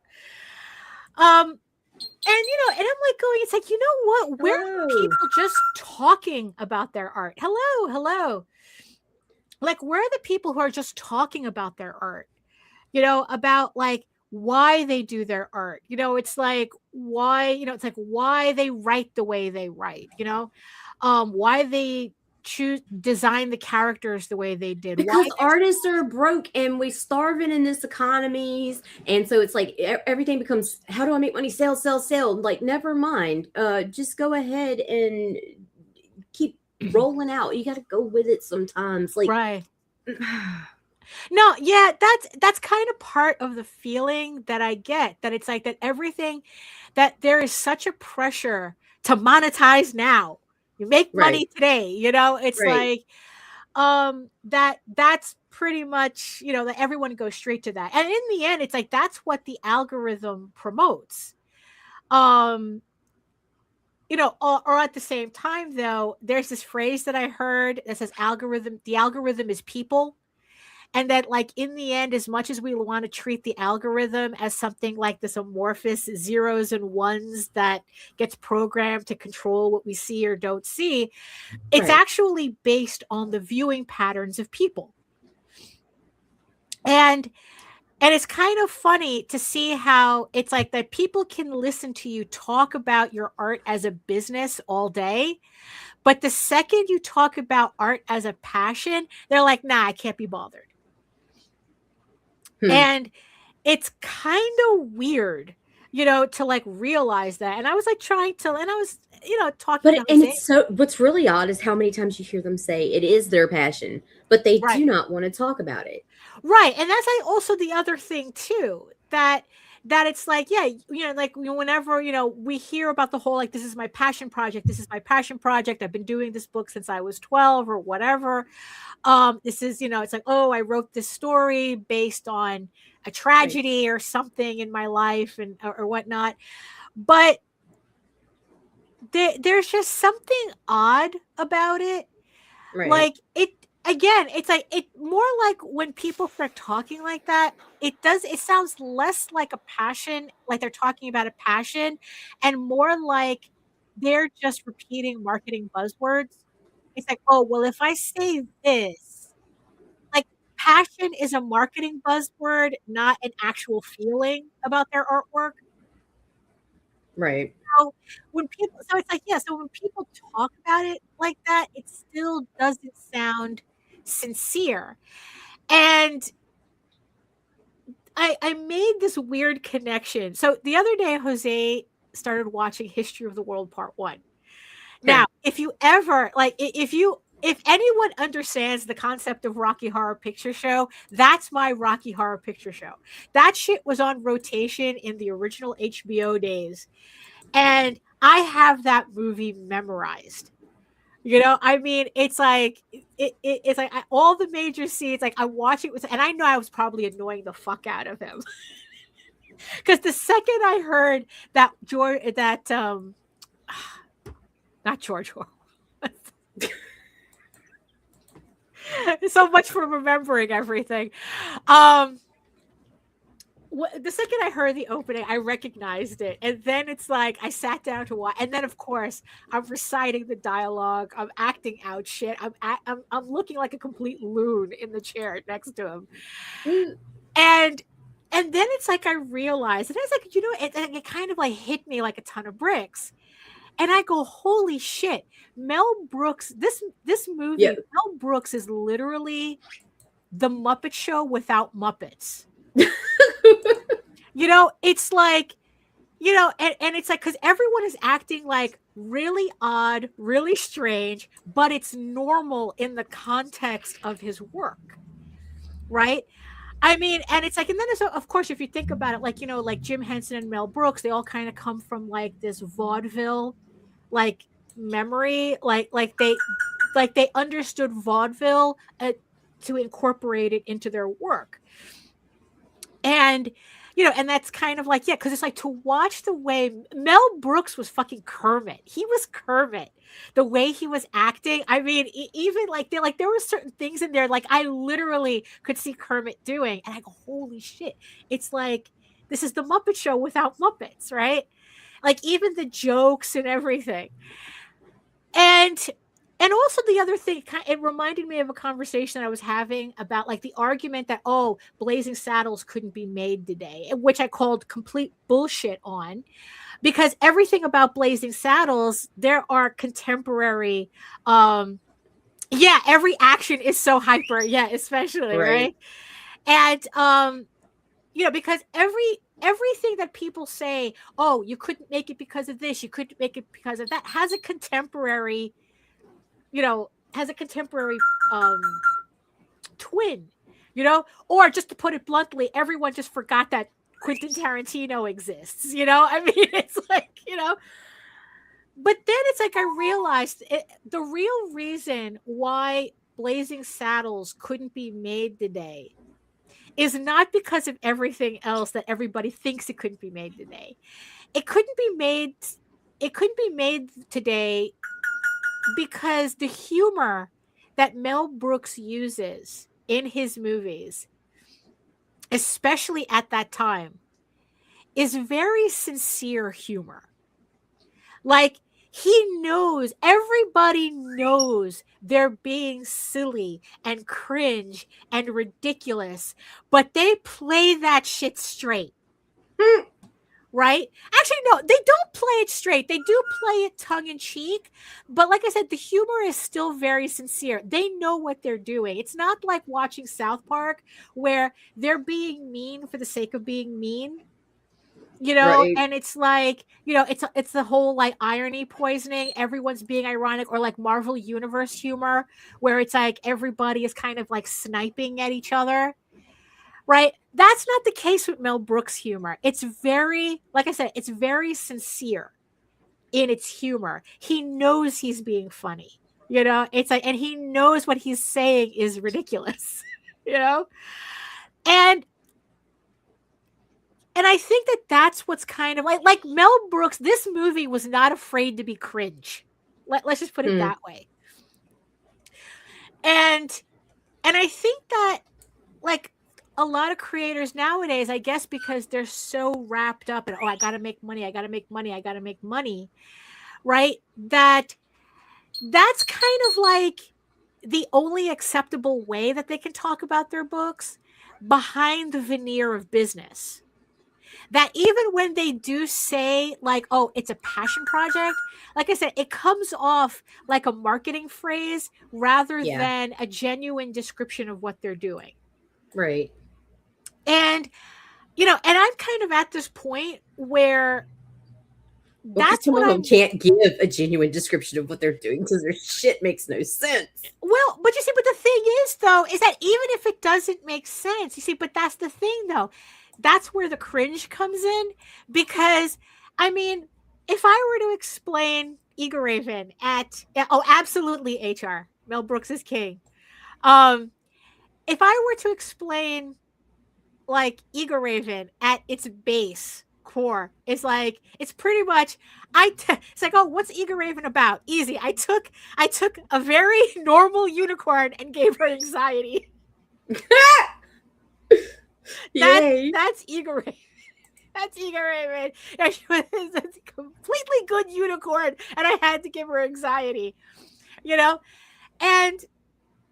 I'm like going, it's like, you know what? Where are people just talking about their art? Hello. Like, where are the people who are just talking about their art? About like why they do their art. It's like why, it's like why they write the way they write, why they design the characters the way they did. Because artists are broke and we're starving in this economies. And so it's like everything becomes, how do I make money? Sell. Like, never mind. Just go ahead and keep rolling out. You got to go with it sometimes. Like, right. No, yeah, that's kind of part of the feeling that I get, that it's like that everything, that there is such a pressure to monetize now. You make money today, it's like that's pretty much, that everyone goes straight to that. And in the end, it's like that's what the algorithm promotes. Or at the same time, though, there's this phrase that I heard that says the algorithm is people. And that, like, in the end, as much as we want to treat the algorithm as something like this amorphous zeros and ones that gets programmed to control what we see or don't see, it's actually based on the viewing patterns of people. And it's kind of funny to see how it's like that people can listen to you talk about your art as a business all day. But the second you talk about art as a passion, they're like, nah, I can't be bothered. And it's kind of weird, to like realize that. And I was like trying to, and I was, talking. But it's so, what's really odd is how many times you hear them say it is their passion, but they do not want to talk about it. Right. And that's like also the other thing too, that it's like, yeah, like whenever, we hear about the whole, like, this is my passion project. I've been doing this book since I was 12 or whatever. This is, it's like, oh, I wrote this story based on a tragedy or something in my life and or whatnot. But there's just something odd about it. Right. Like again, it's like it more like when people start talking like that, it sounds less like a passion, like they're talking about a passion, and more like they're just repeating marketing buzzwords. It's like, oh, well, if I say this, like, passion is a marketing buzzword, not an actual feeling about their artwork. Right. So it's like, yeah, so when people talk about it like that, it still doesn't sound sincere. And I made this weird connection. So the other day, Jose started watching History of the World Part 1. Now, if you ever, like, if anyone understands the concept of Rocky Horror Picture Show, that's my Rocky Horror Picture Show. That shit was on rotation in the original HBO days. And I have that movie memorized. I mean, it's like it's like all the major scenes. Like, I watch it and I know I was probably annoying the fuck out of him because the second I heard that not George Orwell. So much for remembering everything. The second I heard the opening, I recognized it. And then it's like, I sat down to watch. And then, of course, I'm reciting the dialogue. I'm acting out shit. I'm looking like a complete loon in the chair next to him. And then it's like, I realized, and I was like, it kind of like hit me like a ton of bricks. And I go, holy shit, Mel Brooks, this movie, Mel Brooks is literally the Muppet Show without Muppets. It's like, and it's like, because everyone is acting like really odd, really strange, but it's normal in the context of his work. right? I mean, and it's like, and then there's, of course, if you think about it, like, you know, like Jim Henson and Mel Brooks, they all kind of come from like this vaudeville, like memory, like they understood vaudeville to incorporate it into their work. And, you know, and that's kind of like, yeah, because it's like to watch the way Mel Brooks was fucking Kermit. He was Kermit. The way he was acting. I mean, even like there were certain things in there, like I literally could see Kermit doing, and I go, holy shit. It's like, this is the Muppet Show without Muppets, right? Like even the jokes and everything. And also the other thing, it reminded me of a conversation I was having about like the argument that, oh, Blazing Saddles couldn't be made today, which I called complete bullshit on, because everything about Blazing Saddles, there are contemporary, yeah, every action is so hyper, yeah, especially, right? And, you know, because everything that people say, oh, you couldn't make it because of this, you couldn't make it because of that, has a contemporary, you know, twin, you know, or just to put it bluntly, everyone just forgot that Quentin Tarantino exists, you know? I mean, it's like, you know, but then it's like, I realized the real reason why Blazing Saddles couldn't be made today is not because of everything else that everybody thinks it couldn't be made today. It couldn't be made today because the humor that Mel Brooks uses in his movies, especially at that time, is very sincere humor. Like, everybody knows they're being silly and cringe and ridiculous, but they play that shit straight. Right? Actually, no, they don't play it straight. They do play it tongue in cheek. But like I said, the humor is still very sincere. They know what they're doing. It's not like watching South Park where they're being mean for the sake of being mean. You know, and it's like, you know, it's the whole like irony poisoning. Everyone's being ironic, or like Marvel Universe humor where it's like everybody is kind of like sniping at each other. Right? That's not the case with Mel Brooks humor. It's very, like I said, it's very sincere in its humor. He knows he's being funny, you know? It's like, and he knows what he's saying is ridiculous, you know? And I think that that's what's kind of like Mel Brooks, this movie was not afraid to be cringe. Let's just put it that way. And I think that like a lot of creators nowadays, I guess because they're so wrapped up in, oh, I got to make money, right? That's kind of like the only acceptable way that they can talk about their books behind the veneer of business. That even when they do say like, oh, it's a passion project, like I said, it comes off like a marketing phrase rather than a genuine description of what they're doing. Right. And, you know, and I'm kind of at this point where that's some of them can't give a genuine description of what they're doing because their shit makes no sense. Well, but you see, but the thing is, though, is that even if it doesn't make sense, you see, but that's the thing, though. That's where the cringe comes in. Because, I mean, if I were to explain Eagle Raven absolutely, HR. Mel Brooks is king. If I were to explain like Eagle Raven at its base core, it's like, it's pretty much it's like, oh, what's Eagle Raven about? Easy. I took a very normal unicorn and gave her anxiety. That's Eagle Raven. That's Eagle Raven. She was a completely good unicorn, and I had to give her anxiety. You know, and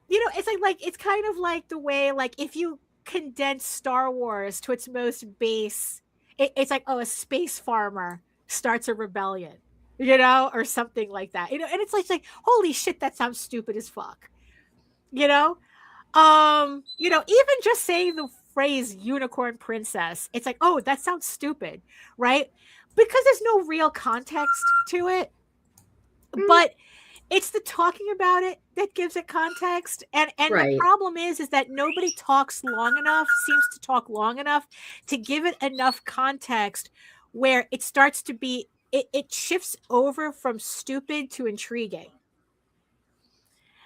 you know, it's like it's kind of like the way, like, if you condense Star Wars to its most base, it's like, oh, a space farmer starts a rebellion, you know, or something like that, you know, and it's like holy shit, that sounds stupid as fuck, you know. You know, even just saying the phrase unicorn princess, it's like, oh, that sounds stupid, right? Because there's no real context to it. But it's the talking about it that gives it context. And Right. the problem is that nobody talks long enough, seems to talk long enough to give it enough context where it starts to be, it shifts over from stupid to intriguing.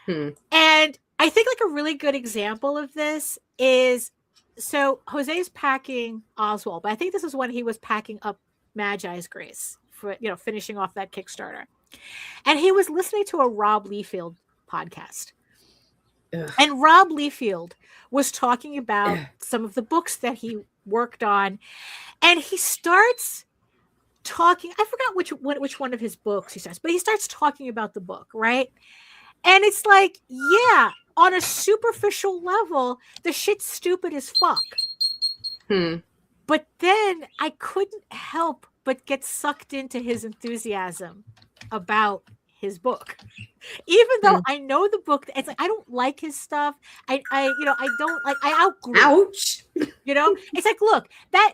And I think like a really good example of this is, so Jose's packing Oswald, but I think this is when he was packing up Magi's Grace for, you know, finishing off that Kickstarter. And he was listening to a Rob Liefeld podcast. Ugh. And Rob Liefeld was talking about some of the books that he worked on. And he starts talking, I forgot which one of his books he starts, but he starts talking about the book, right? And it's like, yeah, on a superficial level, the shit's stupid as fuck. But then I couldn't help but get sucked into his enthusiasm about his book. Even though I know the book, it's like I don't like his stuff. I you know, I don't like, I outgrew. Ouch. You know, it's like, look, that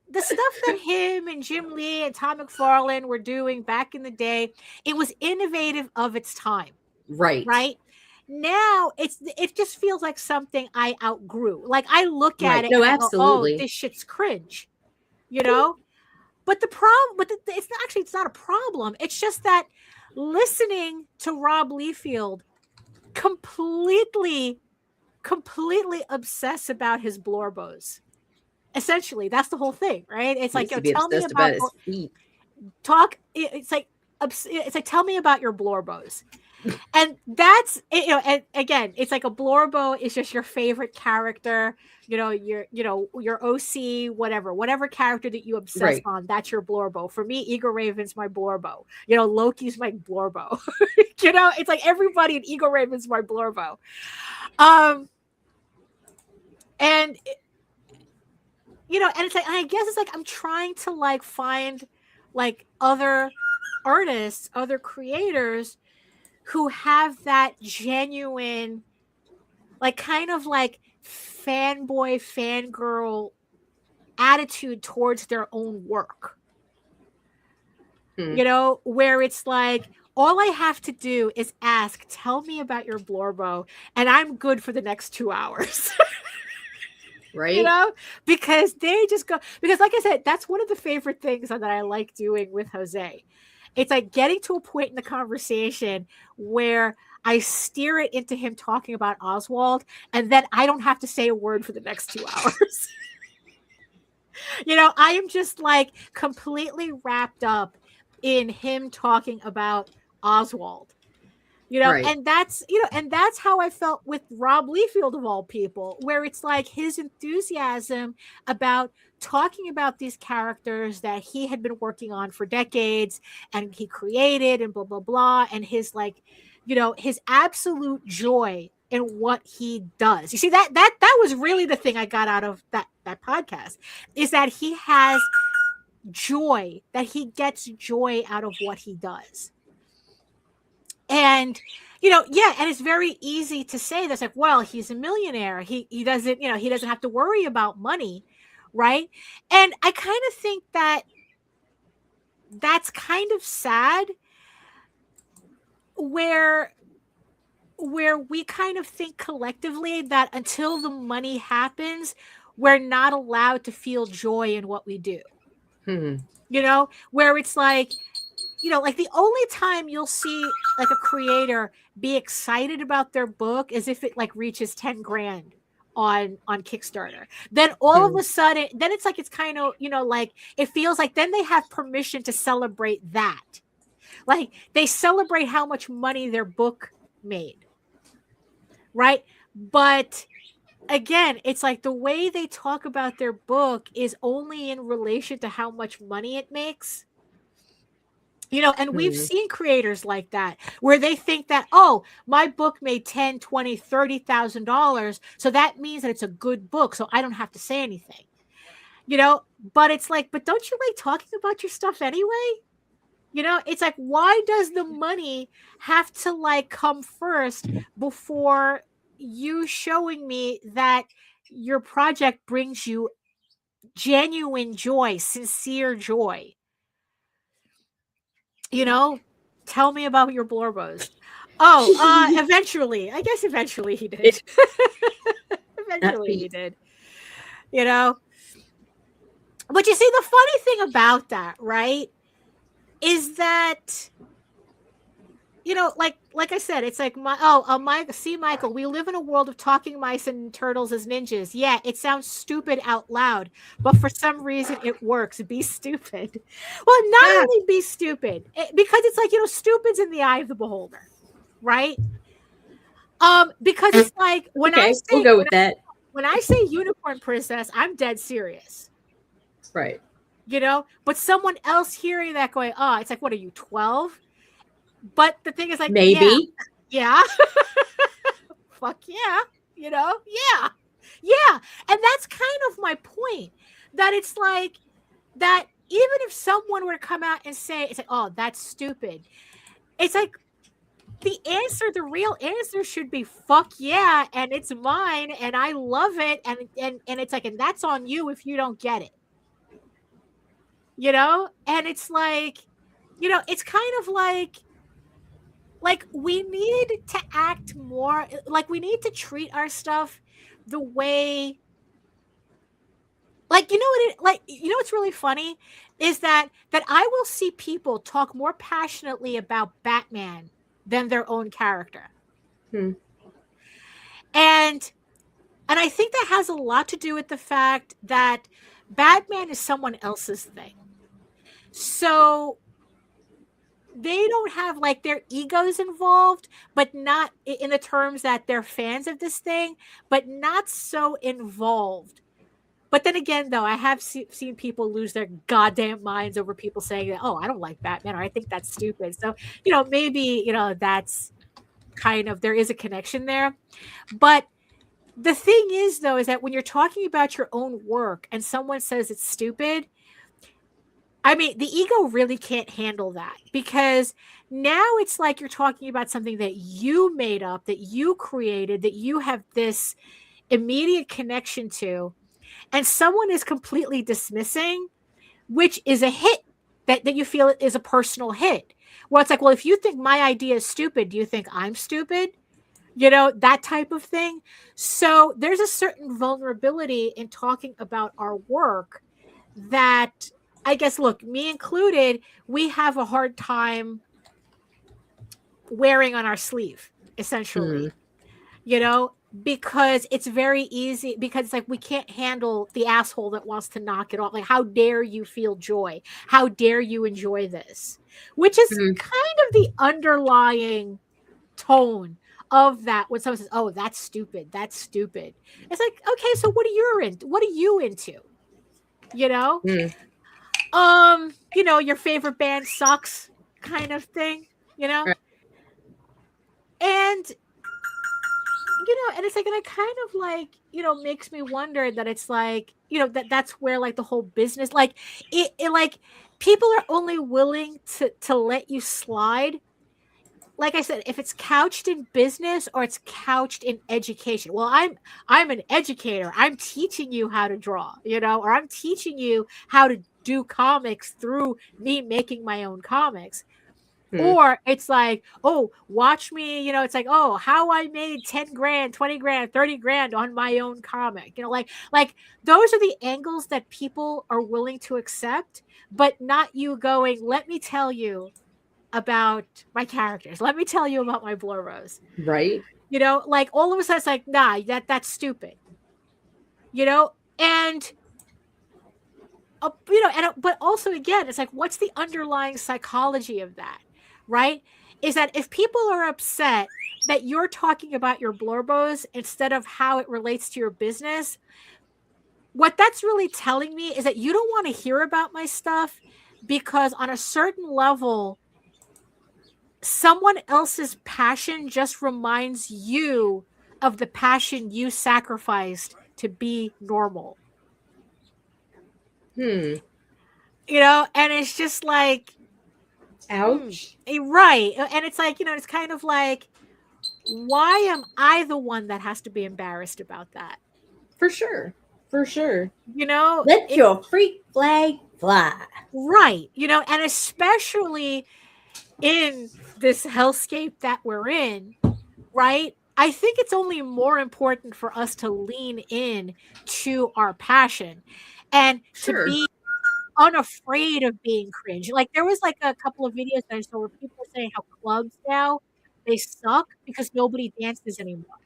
the stuff that him and Jim Lee and Tom McFarlane were doing back in the day, it was innovative of its time. Right. Now it just feels like something I outgrew. Like I look at it, No, and absolutely. I go, oh, this shit's cringe. You know? But the problem, it's not a problem. It's just that listening to Rob Liefeld completely obsess about his blorbos. Essentially, that's the whole thing, right? It's like, tell me about his feet. It's like tell me about your blorbos. And that's, you know, and again, it's like a blorbo is just your favorite character, you know, your OC, whatever character that you obsess on, that's your blorbo. For me, Eagle Raven's my blorbo. You know, Loki's my blorbo. You know, it's like everybody in Eagle Raven's my blorbo. And you know, and it's like, I guess it's like I'm trying to like find like other artists, other creators who have that genuine, like kind of like fanboy, fangirl attitude towards their own work. You know, where it's like, all I have to do is ask, tell me about your blorbo, and I'm good for the next 2 hours. Right. You know, because they just go, because like I said, that's one of the favorite things that I like doing with Jose. It's like getting to a point in the conversation where I steer it into him talking about Oswald, and then I don't have to say a word for the next 2 hours. You know, I am just like completely wrapped up in him talking about Oswald. You know, and that's, you know, and that's how I felt with Rob Liefeld of all people, where it's like his enthusiasm about talking about these characters that he had been working on for decades and he created and blah, blah, blah. And his like, you know, his absolute joy in what he does. You see, that was really the thing I got out of that podcast, is that he has joy, that he gets joy out of what he does. And, you know, yeah, and it's very easy to say that's like, well, he's a millionaire. He doesn't, you know, he doesn't have to worry about money, right? And I kind of think that that's kind of sad, where we kind of think collectively that until the money happens, we're not allowed to feel joy in what we do. You know, where it's like, you know, like the only time you'll see like a creator be excited about their book is if it like reaches 10 grand on Kickstarter. Then all of a sudden, then it's like, it's kind of, you know, like it feels like then they have permission to celebrate that. Like they celebrate how much money their book made. Right. But again, it's like the way they talk about their book is only in relation to how much money it makes. You know, and we've seen creators like that where they think that, oh, my book made $10,000, $20,000, $30,000. So that means that it's a good book. So I don't have to say anything, you know, but it's like, but don't you like talking about your stuff anyway? You know, it's like, why does the money have to like come first before you showing me that your project brings you genuine joy, sincere joy? You know, tell me about your blorbos. Oh, eventually. I guess eventually he did. Eventually he did. You know? But you see, the funny thing about that, right, is that, you know, like I said, it's like Michael, we live in a world of talking mice and turtles as ninjas. Yeah, it sounds stupid out loud, but for some reason it works. Be stupid. Well, not only be stupid, because it's like, you know, stupid's in the eye of the beholder, right? Because it's like when we'll go with that. When I say unicorn princess, I'm dead serious. Right. You know, but someone else hearing that going, oh, it's like, what are you, 12? But the thing is, like, maybe. Yeah. Fuck yeah. You know? Yeah. Yeah. And that's kind of my point. That it's like, that even if someone were to come out and say, it's like, oh, that's stupid. It's like, the real answer should be fuck yeah, and it's mine, and I love it, and it's like, and that's on you if you don't get it. You know? And it's like, you know, it's kind of like we need to act more, like we need to treat our stuff the way, like, you know what's really funny is that I will see people talk more passionately about Batman than their own character. And I think that has a lot to do with the fact that Batman is someone else's thing. So they don't have like their egos involved, but not in the terms that they're fans of this thing, but not so involved. But then again, though, I have seen people lose their goddamn minds over people saying that, oh, I don't like Batman, or I think that's stupid. So, you know, maybe, you know, that's kind of, there is a connection there. But the thing is, though, is that when you're talking about your own work and someone says it's stupid, I mean, the ego really can't handle that, because now it's like you're talking about something that you made up, that you created, that you have this immediate connection to, and someone is completely dismissing, which is a hit that you feel is a personal hit. Well, it's like, well, if you think my idea is stupid, do you think I'm stupid? You know, that type of thing. So there's a certain vulnerability in talking about our work that, I guess, look, me included, we have a hard time wearing on our sleeve, essentially, you know, because it's very easy, because it's like, we can't handle the asshole that wants to knock it off. Like, how dare you feel joy? How dare you enjoy this? Which is kind of the underlying tone of that when someone says, oh, that's stupid. That's stupid. It's like, okay, so what are you into? You know? You know, your favorite band sucks kind of thing, you know? Right. And, you know, and it's like, and it kind of like, you know, makes me wonder that it's like, you know, that's where like the whole business, like it like people are only willing to let you slide. Like I said, if it's couched in business or it's couched in education. Well, I'm an educator. I'm teaching you how to draw, you know, or I'm teaching you how to do comics through me making my own comics. Or it's like, oh, watch me, you know, it's like, oh, how I made 10 grand, 20 grand, 30 grand on my own comic. You know, like those are the angles that people are willing to accept, but not you going, let me tell you about my characters. Let me tell you about my blorbos. Right. You know, like all of a sudden it's like, nah, that's stupid. You know, and you know, but also again, it's like, what's the underlying psychology of that? Right? Is that if people are upset that you're talking about your blorbos instead of how it relates to your business, what that's really telling me is that you don't want to hear about my stuff, because on a certain level, someone else's passion just reminds you of the passion you sacrificed to be normal. You know, and it's just like, ouch. Right. And it's like, you know, it's kind of like, why am I the one that has to be embarrassed about that? For sure. For sure. You know, let your freak flag fly. Right. You know, and especially in this hellscape that we're in, right? I think it's only more important for us to lean in to our passion and to Sure. be unafraid of being cringe. Like there was like a couple of videos that I saw where people are saying how clubs now they suck because nobody dances anymore.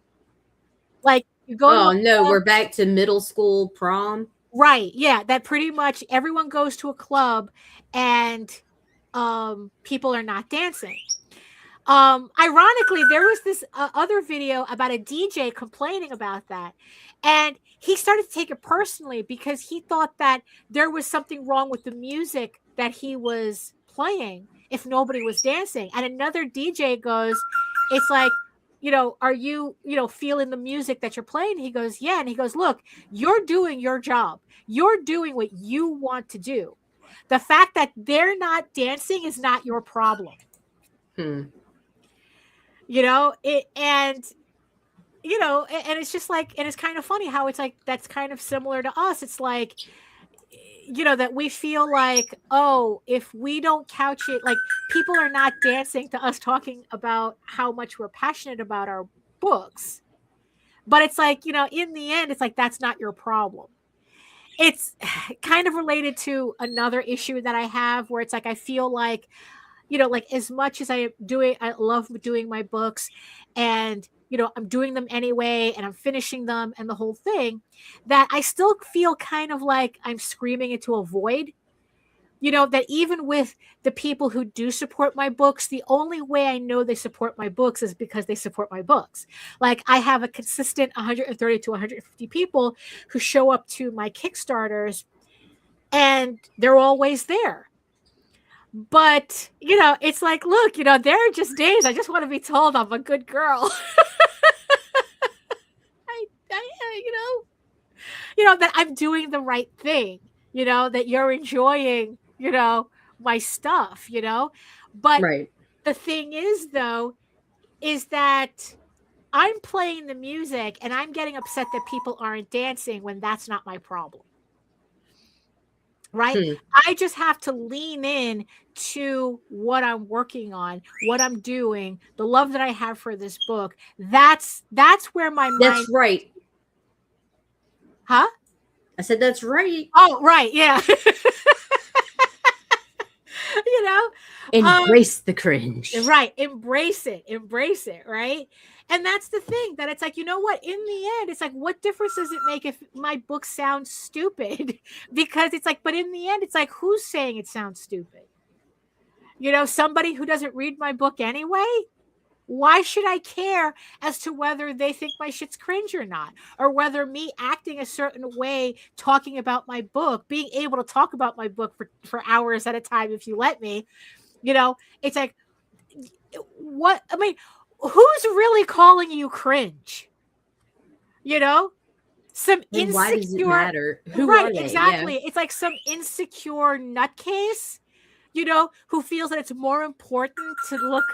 Like you go to Oh a no, club, we're back to middle school prom. right? Yeah, that pretty much everyone goes to a club and people are not dancing. Ironically, there was this other video about a DJ complaining about that, and he started to take it personally because he thought that there was something wrong with the music that he was playing if nobody was dancing. And another DJ goes, it's like, are you, feeling the music that you're playing? He goes, yeah. And he goes, look, you're doing your job. You're doing what you want to do. The fact that they're not dancing is not your problem. And it's just like, and it's kind of funny how it's like, that's kind of similar to us. It's like, that we feel like, oh, if we don't couch it, like people are not dancing to us talking about how much we're passionate about our books. But it's like, in the end, it's like, that's not your problem. It's kind of related to another issue that I have where it's like, I feel like, like as much as I love doing my books and, I'm doing them anyway and I'm finishing them and the whole thing, that I still feel kind of like I'm screaming into a void. That even with the people who do support my books, the only way I know they support my books is because they support my books. Like I have a consistent 130 to 150 people who show up to my Kickstarters and they're always there. But, it's like, look, there are just days I just want to be told I'm a good girl. That I'm doing the right thing, that you're enjoying, my stuff, But Right. the thing is, though, is that I'm playing the music and I'm getting upset that people aren't dancing when that's not my problem. Right? I just have to lean in to what I'm working on, what I'm doing, the love that I have for this book. That's where my mind. That's right. Huh? I said that's right. Oh, right. Yeah. Embrace the cringe. Right. Embrace it. Right. And that's the thing that it's like, you know what, in the end, it's like, what difference does it make if my book sounds stupid? Because it's like, but in the end, it's like, who's saying it sounds stupid? Somebody who doesn't read my book anyway? Why should I care as to whether they think my shit's cringe or not? Or whether me acting a certain way, talking about my book, being able to talk about my book for hours at a time, if you let me, it's like, what? I mean, who's really calling you cringe? Some insecure. Why does it matter? Who right, are they? Exactly. Yeah. It's like some insecure nutcase, who feels that it's more important to look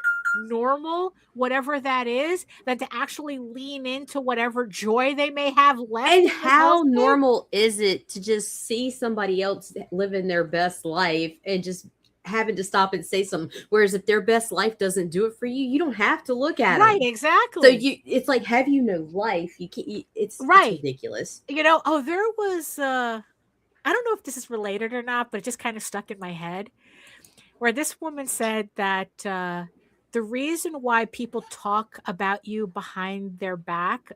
normal, whatever that is, than to actually lean into whatever joy they may have left. And how normal is it to just see somebody else living their best life and just having to stop and say something? Whereas if their best life doesn't do it for you, you don't have to look at right, them. Exactly. So it's like, have you no life? You can't. It's ridiculous. There was I don't know if this is related or not, but it just kind of stuck in my head, where this woman said that the reason why people talk about you behind your back,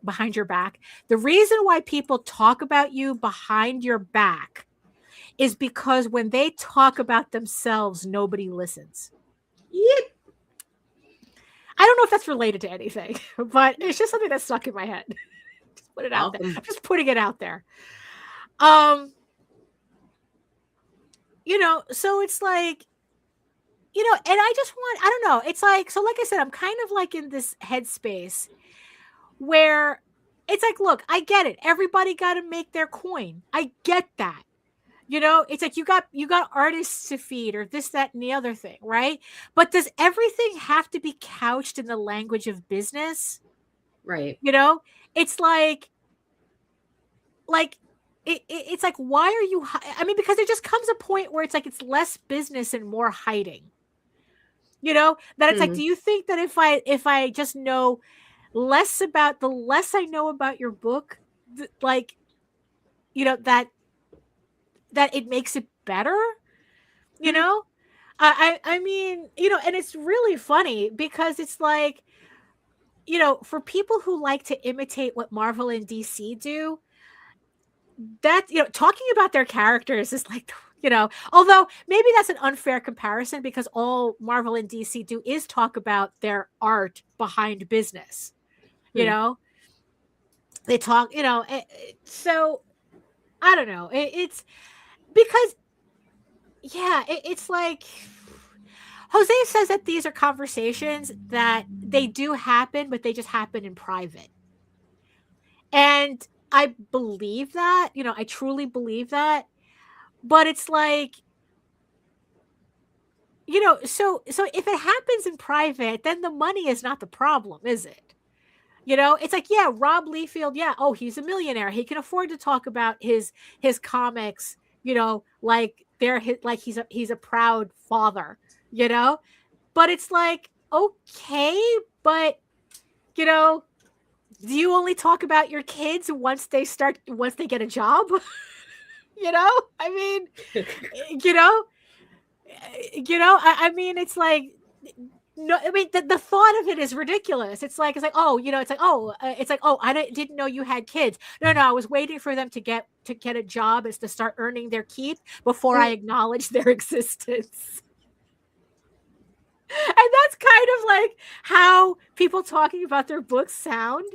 the reason why people talk about you behind your back is because when they talk about themselves, nobody listens. Yep. I don't know if that's related to anything, but it's just something that stuck in my head. Just put it out there. I'm just putting it out there. So it's like, and I just I don't know. It's like, so like I said, I'm kind of like in this headspace where it's like, look, I get it. Everybody got to make their coin. I get that. It's like you got artists to feed or this, that, and the other thing, right? But does everything have to be couched in the language of business? Right. It's like it's like, why are you? I mean, because there just comes a point where it's like it's less business and more hiding. You know, that it's like, do you think that if I just know less about the less I know about your book, like, you know, that it makes it better, you know? I mean, you know, and it's really funny because it's like, you know, for people who like to imitate what Marvel and DC do, that, you know, talking about their characters is like, you know, although maybe that's an unfair comparison because all Marvel and DC do is talk about their art behind business. You know, they talk, you know, so I don't know. It's because, yeah, it's like Jose says that these are conversations that they do happen, but they just happen in private. And I believe that, you know, I truly believe that. But it's like, you know, so if it happens in private, then the money is not the problem, is it? You know, it's like, yeah, Rob Liefeld, yeah, oh, he's a millionaire. He can afford to talk about his comics, you know, like he's a proud father, you know? But it's like, okay, but you know, do you only talk about your kids once they get a job? You know? I mean, you know, I mean, it's like, no, I mean, the thought of it is ridiculous. It's like, oh, you know, it's like, oh, I didn't know you had kids. No, I was waiting for them to get a job as to start earning their keep before I acknowledged their existence. And that's kind of like how people talking about their books sound,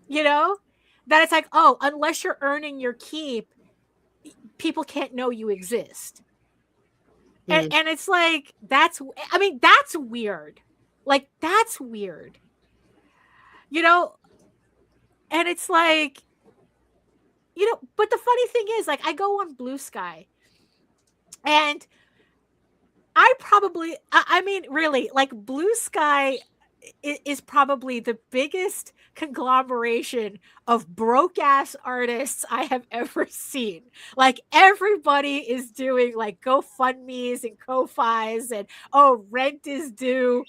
you know, that it's like, oh, unless you're earning your keep, people can't know you exist. And it's like, that's weird. Like, that's weird. You know? And it's like, you know, but the funny thing is, like, I go on Blue Sky and I mean, really, like, Blue Sky is probably the biggest conglomeration of broke ass artists I have ever seen. Like, everybody is doing like GoFundMe's and Ko-Fi's and rent is due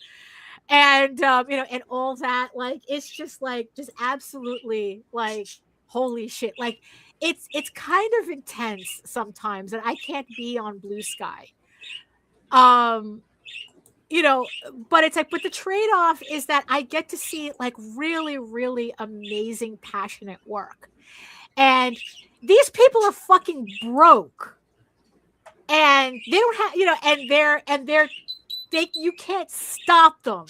and you know, and all that. Like, it's just like, just absolutely like, holy shit. Like, it's kind of intense sometimes that I can't be on Blue Sky. You know, but it's like, but the trade-off is that I get to see like really, really amazing, passionate work. And these people are fucking broke. And they don't have, you know, and you can't stop them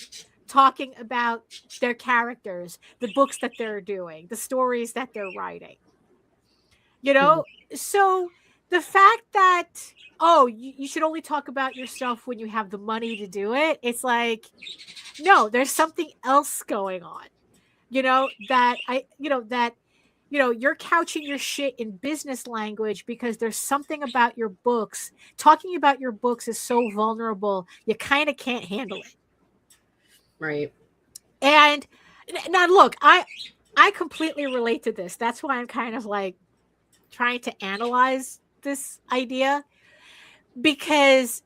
talking about their characters, the books that they're doing, the stories that they're writing. You know, so the fact that, oh, you should only talk about yourself when you have the money to do it. It's like, no, there's something else going on, you know, that you're couching your shit in business language because there's something about your books. Talking about your books is so vulnerable. You kind of can't handle it. Right. And now look, I completely relate to this. That's why I'm kind of like trying to analyze this idea, because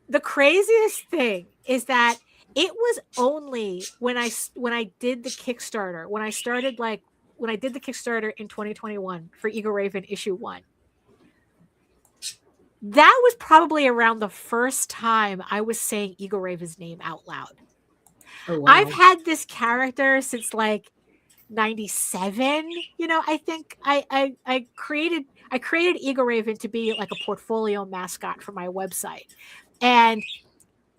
the craziest thing is that it was only when I did the Kickstarter, when I did the Kickstarter in 2021 for Eagle Raven issue 1. That was probably around the first time I was saying Eagle Raven's name out loud. Oh, wow. I've had this character since like 97. You know, I think I created Eagle Raven to be like a portfolio mascot for my website. And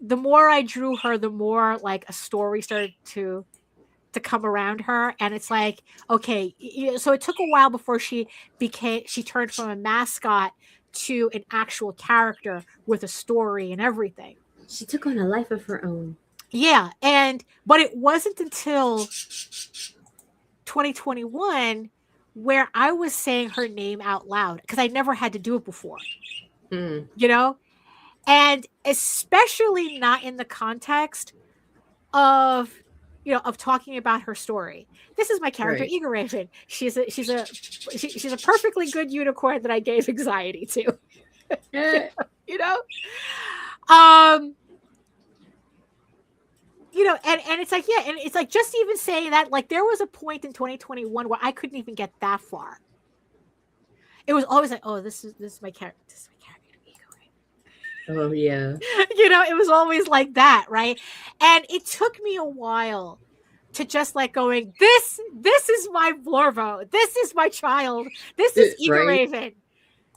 the more I drew her, the more like a story started to come around her. And it's like, okay, so it took a while before she turned from a mascot to an actual character with a story and everything. She took on a life of her own. Yeah. But it wasn't until 2021 where I was saying her name out loud, because I never had to do it before. You know? And especially not in the context of, you know, of talking about her story. This is my character, right. Eagle Raven. She's a perfectly good unicorn that I gave anxiety to. You know? and it's like, yeah, and it's like, just even saying that, like, there was a point in 2021 where I couldn't even get that far. It was always like, oh, this is my character. This is my character. Oh yeah. It was always like that, right? And it took me a while to just like going, this is my Blorvo. This is my child. This is Eager Raven.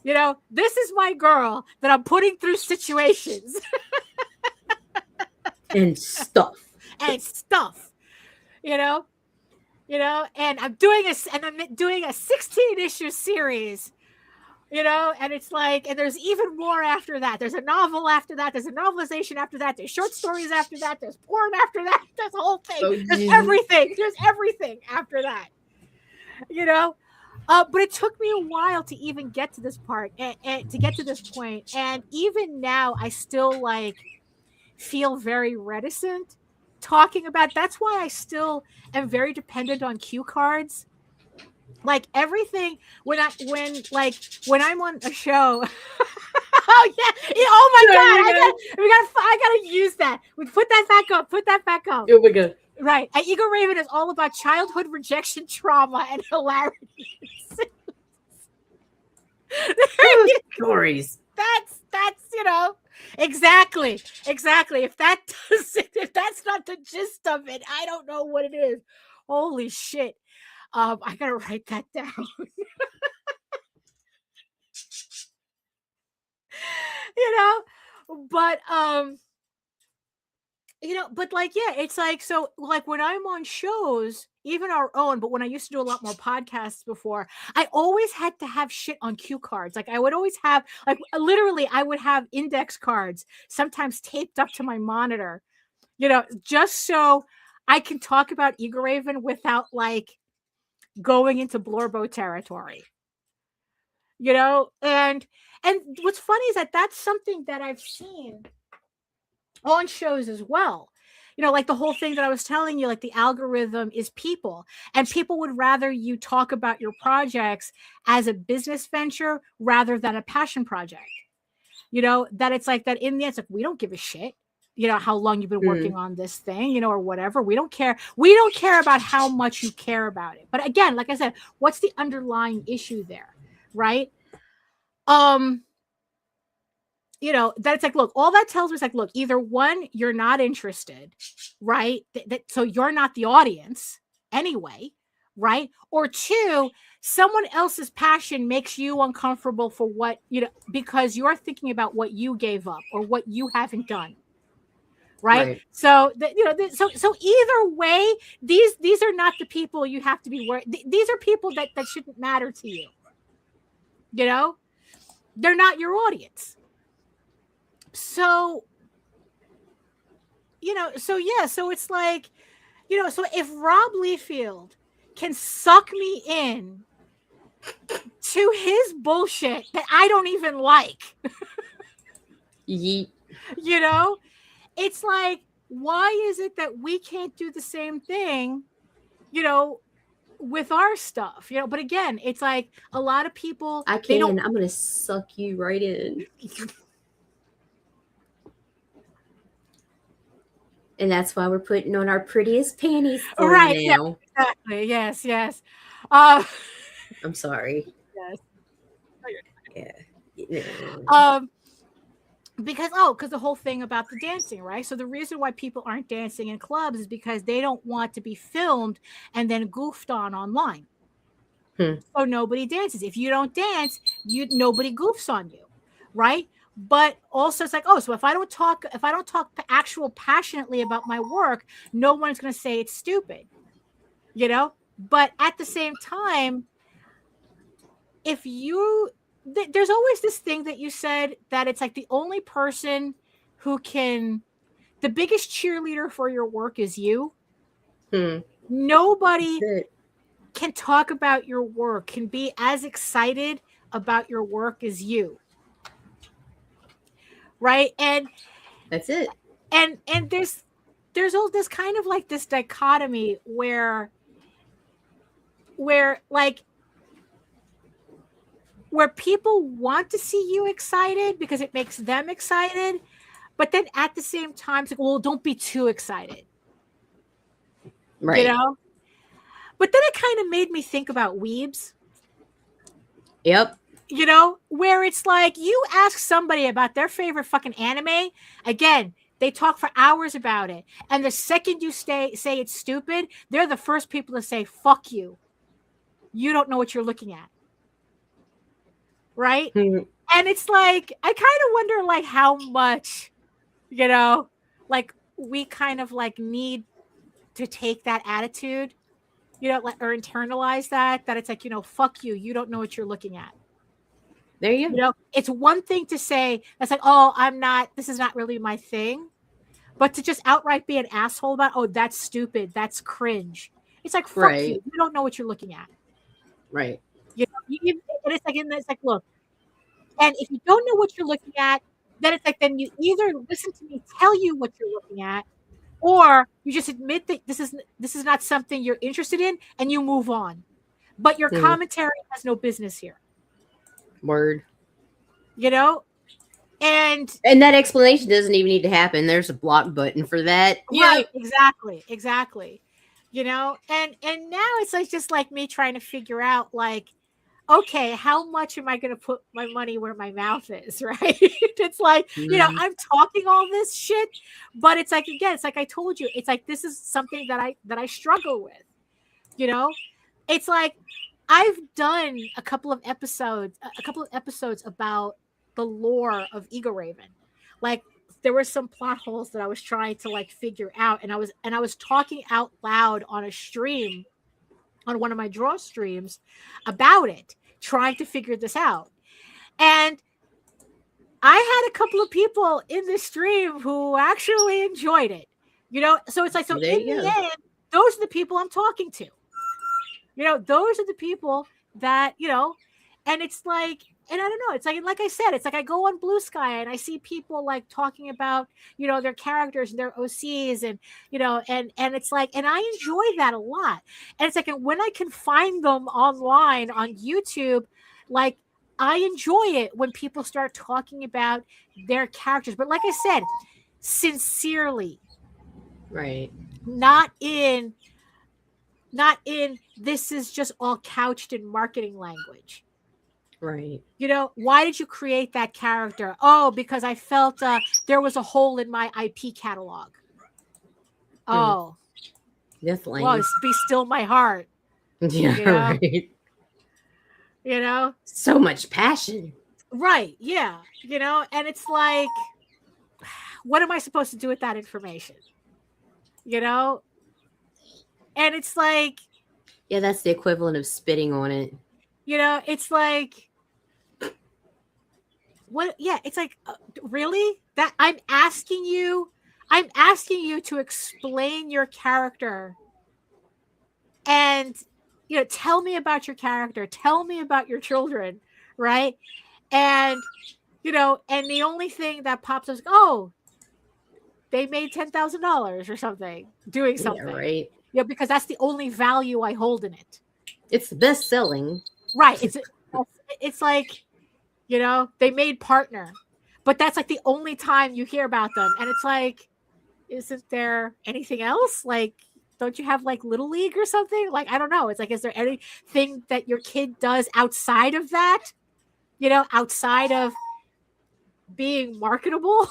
This is my girl that I'm putting through situations. And stuff. And I'm doing a 16-issue series, and it's like, and there's even more after that. There's a novel after that. There's a novelization after that. There's short stories after that. There's porn after that. There's the whole thing. There's everything. There's everything after that. But it took me a while to even get to this part and to get to this point. And even now, I still like feel very reticent talking about. That's why I still am very dependent on cue cards. Like everything when I'm on a show. Oh yeah! Oh my god! I gotta use that. We put that back up. Put that back up. Oh my god! Right. Eager Raven is all about childhood rejection, trauma, and hilarity. Stories. That's exactly. If that's not the gist of it, I don't know what it is. Holy shit. I gotta write that down. But like, yeah, it's like, so like when I'm on shows, even our own, but when I used to do a lot more podcasts before, I always had to have shit on cue cards. Like I would always have, like, literally I would have index cards, sometimes taped up to my monitor, just so I can talk about Eager Raven without like going into Blorbo territory, and what's funny is that that's something that I've seen on shows as well. Like the whole thing that I was telling you, like the algorithm is people, and people would rather you talk about your projects as a business venture rather than a passion project. That it's like that in the end, it's like, we don't give a shit, how long you've been working on this thing, or whatever. We don't care. We don't care about how much you care about it. But again, like I said, what's the underlying issue there? Right. That it's like, look, all that tells me is like, look, either one, you're not interested, right? So you're not the audience anyway, right? Or two, someone else's passion makes you uncomfortable for what, because you're thinking about what you gave up or what you haven't done. Right. So so either way, these are not the people you have to be worried. These are people that shouldn't matter to you. They're not your audience. So, so it's like, so if Rob Liefeld can suck me in to his bullshit that I don't even like, Yeet. It's like, why is it that we can't do the same thing, with our stuff, but again, it's like a lot of people, I'm going to suck you right in. And that's why we're putting on our prettiest panties for right now. Yeah, exactly. Yes. I'm sorry. Yes. Yeah. Because the whole thing about the dancing, right? So the reason why people aren't dancing in clubs is because they don't want to be filmed and then goofed on online. So nobody dances. If you don't dance, nobody goofs on you, right? But also it's like, so if I don't talk actual passionately about my work, no one's going to say it's stupid, But at the same time, there's always this thing that you said that it's like the only person who the biggest cheerleader for your work is you. Nobody can talk about your work, can be as excited about your work as you. Right. And that's it. And there's all this kind of like this dichotomy where people want to see you excited because it makes them excited, but then at the same time, it's like, well, don't be too excited. Right. You know? But then it kind of made me think about weebs. Yep. You know, where it's like you ask somebody about their favorite fucking anime, again, they talk for hours about it. And the second you say it's stupid, they're the first people to say, fuck you. You don't know what you're looking at. Right? Mhm. And it's like, I kind of wonder like how much, you know, like we kind of like need to take that attitude, you know, like, or internalize that it's like, you know, fuck you. You don't know what you're looking at. There you go. You know, it's one thing to say that's like, oh, this is not really my thing. But to just outright be an asshole about, oh, that's stupid, that's cringe. It's like, fuck you. You don't know what you're looking at. Right. You know, and it's like, look, and if you don't know what you're looking at, then it's like, then you either listen to me tell you what you're looking at, or you just admit that this is not something you're interested in and you move on. But your commentary has no business here. Word. You know? And that explanation doesn't even need to happen. There's a block button for that. Right, exactly. You know, and now it's like just like me trying to figure out like, okay, how much am I going to put my money where my mouth is, right? It's like, you know, I'm talking all this shit, but it's like, again, it's like I told you, it's like this is something that I struggle with. You know, it's like I've done a couple of episodes about the lore of Ego Raven. Like there were some plot holes that I was trying to like figure out, and I was talking out loud on a stream, on one of my draw streams, about it, trying to figure this out. And I had a couple of people in the stream who actually enjoyed it. You know, so it's like, so in the end, those are the people I'm talking to. You know, those are the people that, you know, and it's like, and I don't know, it's like I said, it's like I go on Blue Sky and I see people like talking about, you know, their characters and their OCs and, you know, and it's like, and I enjoy that a lot. And it's like, and when I can find them online on YouTube, like I enjoy it when people start talking about their characters. But like I said, sincerely. Right. Not in this is just all couched in marketing language. Right. You know, why did you create that character? Oh, because I felt there was a hole in my IP catalog. Oh. Definitely. Well, be still my heart. Yeah, you know? right. You know? So much passion. Right, yeah. You know, and it's like, what am I supposed to do with that information? You know? And it's like... Yeah, that's the equivalent of spitting on it. You know, it's like... What? Yeah, it's like, really? That I'm asking you to explain your character, and you know, tell me about your character, tell me about your children, right? And you know, and the only thing that pops up is, oh, they made $10,000 or something doing something, yeah, right? Yeah, because that's the only value I hold in it. It's the best selling, right? It's like, you know, they made partner, but that's like the only time you hear about them. And it's like, isn't there anything else? Like, don't you have like Little League or something? Like, I don't know. It's like, is there anything that your kid does outside of that? You know, outside of being marketable?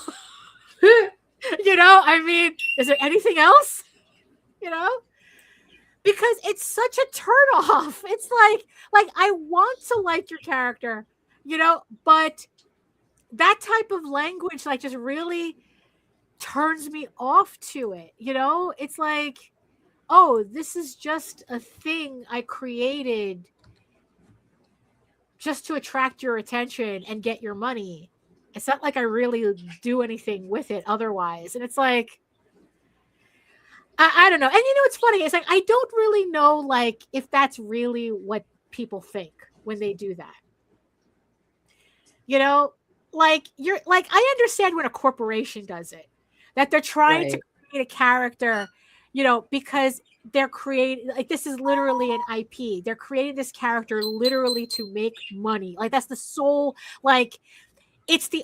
You know, I mean, is there anything else? You know? Because it's such a turnoff. It's like I want to like your character, you know, but that type of language like just really turns me off to it. You know, it's like, oh, this is just a thing I created just to attract your attention and get your money. It's not like I really do anything with it otherwise. And it's like, I don't know. And you know, it's funny. It's like, I don't really know, like, if that's really what people think when they do that. You know, like, you're like, I understand when a corporation does it, that they're trying to create a character, you know, because they're creating, like, this is literally an IP. They're creating this character literally to make money. Like, that's the sole, like, it's the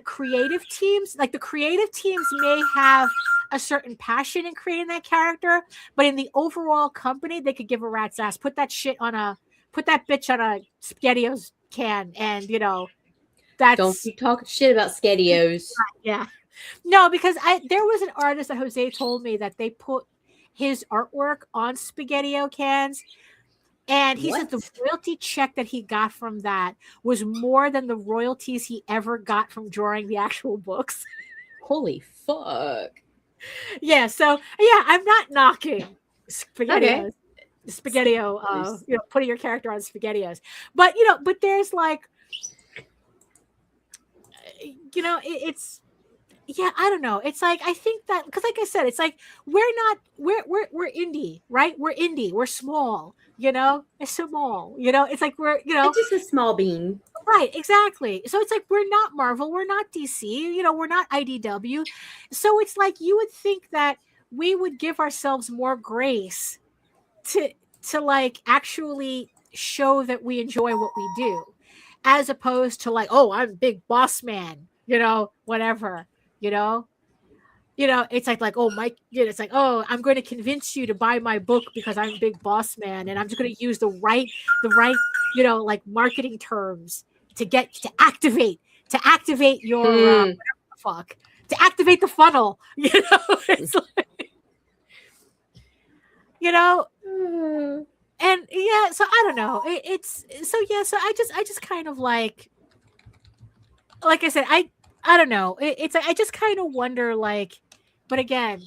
creative teams. Like, the creative teams may have a certain passion in creating that character, but in the overall company, they could give a rat's ass. Put that bitch on a SpaghettiOs can, and that's Don't keep talking shit about SpaghettiOs. yeah. No, because there was an artist that Jose told me that they put his artwork on SpaghettiO cans. And he said the royalty check that he got from that was more than the royalties he ever got from drawing the actual books. Holy fuck. Yeah, so yeah, I'm not knocking SpaghettiOs. Okay. SpaghettiO, putting your character on SpaghettiOs. But but there's like it's yeah, I don't know. It's like I think that because like I said, it's like we're indie, right? We're indie, we're small. It's small. It's like we're it's just a small bean. Right, exactly. So it's like we're not Marvel, we're not DC, we're not IDW. So it's like you would think that we would give ourselves more grace to like actually show that we enjoy what we do, as opposed to like, oh, I'm big boss man, whatever, it's like, oh, Mike, it's like, oh, I'm going to convince you to buy my book because I'm a big boss man, and I'm just going to use the right, like marketing terms to activate your whatever the fuck, to activate the funnel, it's like, and yeah, so I don't know, so I just kind of like I said, I don't know, it's I just kind of wonder, like, but again,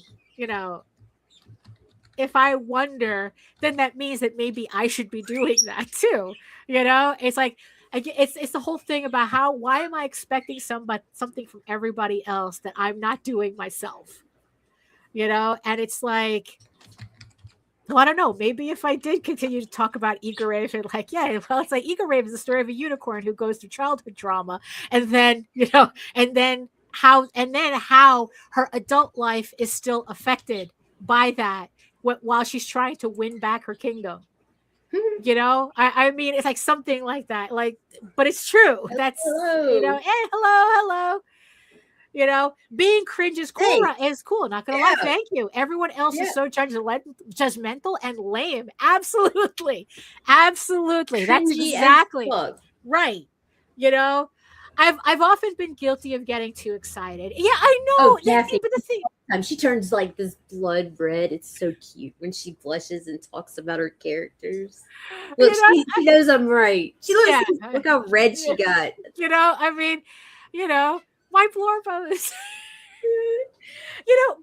if I wonder, then that means that maybe I should be doing that too. It's like it's the whole thing about why am I expecting something from everybody else that I'm not doing myself? And it's like, well, I don't know. Maybe if I did continue to talk about Eager Raven, like, yeah, well, it's like Eager Raven is the story of a unicorn who goes through childhood trauma, and then and then how her adult life is still affected by that while she's trying to win back her kingdom. I mean, it's like something like that, like, but it's true. That's hello. Hello. Being cringe is cool. Is cool. Not gonna lie. Thank you. Everyone else is so judgmental and lame. Absolutely. That's exactly right. I've often been guilty of getting too excited. Yeah, I know. Oh, Daphne, but the thing, she turns like this blood red. It's so cute when she blushes and talks about her characters. Look, she knows I'm right. She looks. Look how red she got. I mean, my Blorbos.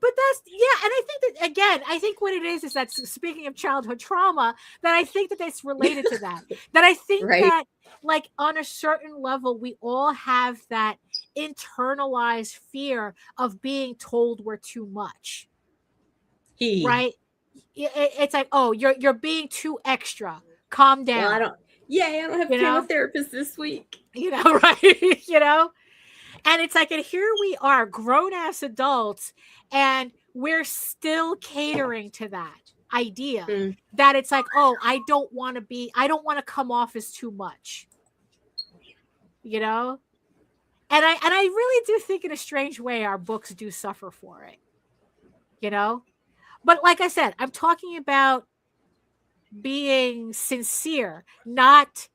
But that's, yeah, and I think that, again, I think what it is that, speaking of childhood trauma, that I think that it's related to that. That I think that, like, on a certain level, we all have that internalized fear of being told we're too much. Right? It's like, oh, you're being too extra. Calm down. Well, I don't have chemotherapist this week. Right? And it's like, and here we are, grown-ass adults, and we're still catering to that idea that it's like, oh, I don't want to come off as too much. And I really do think in a strange way our books do suffer for it. But like I said, I'm talking about being sincere, not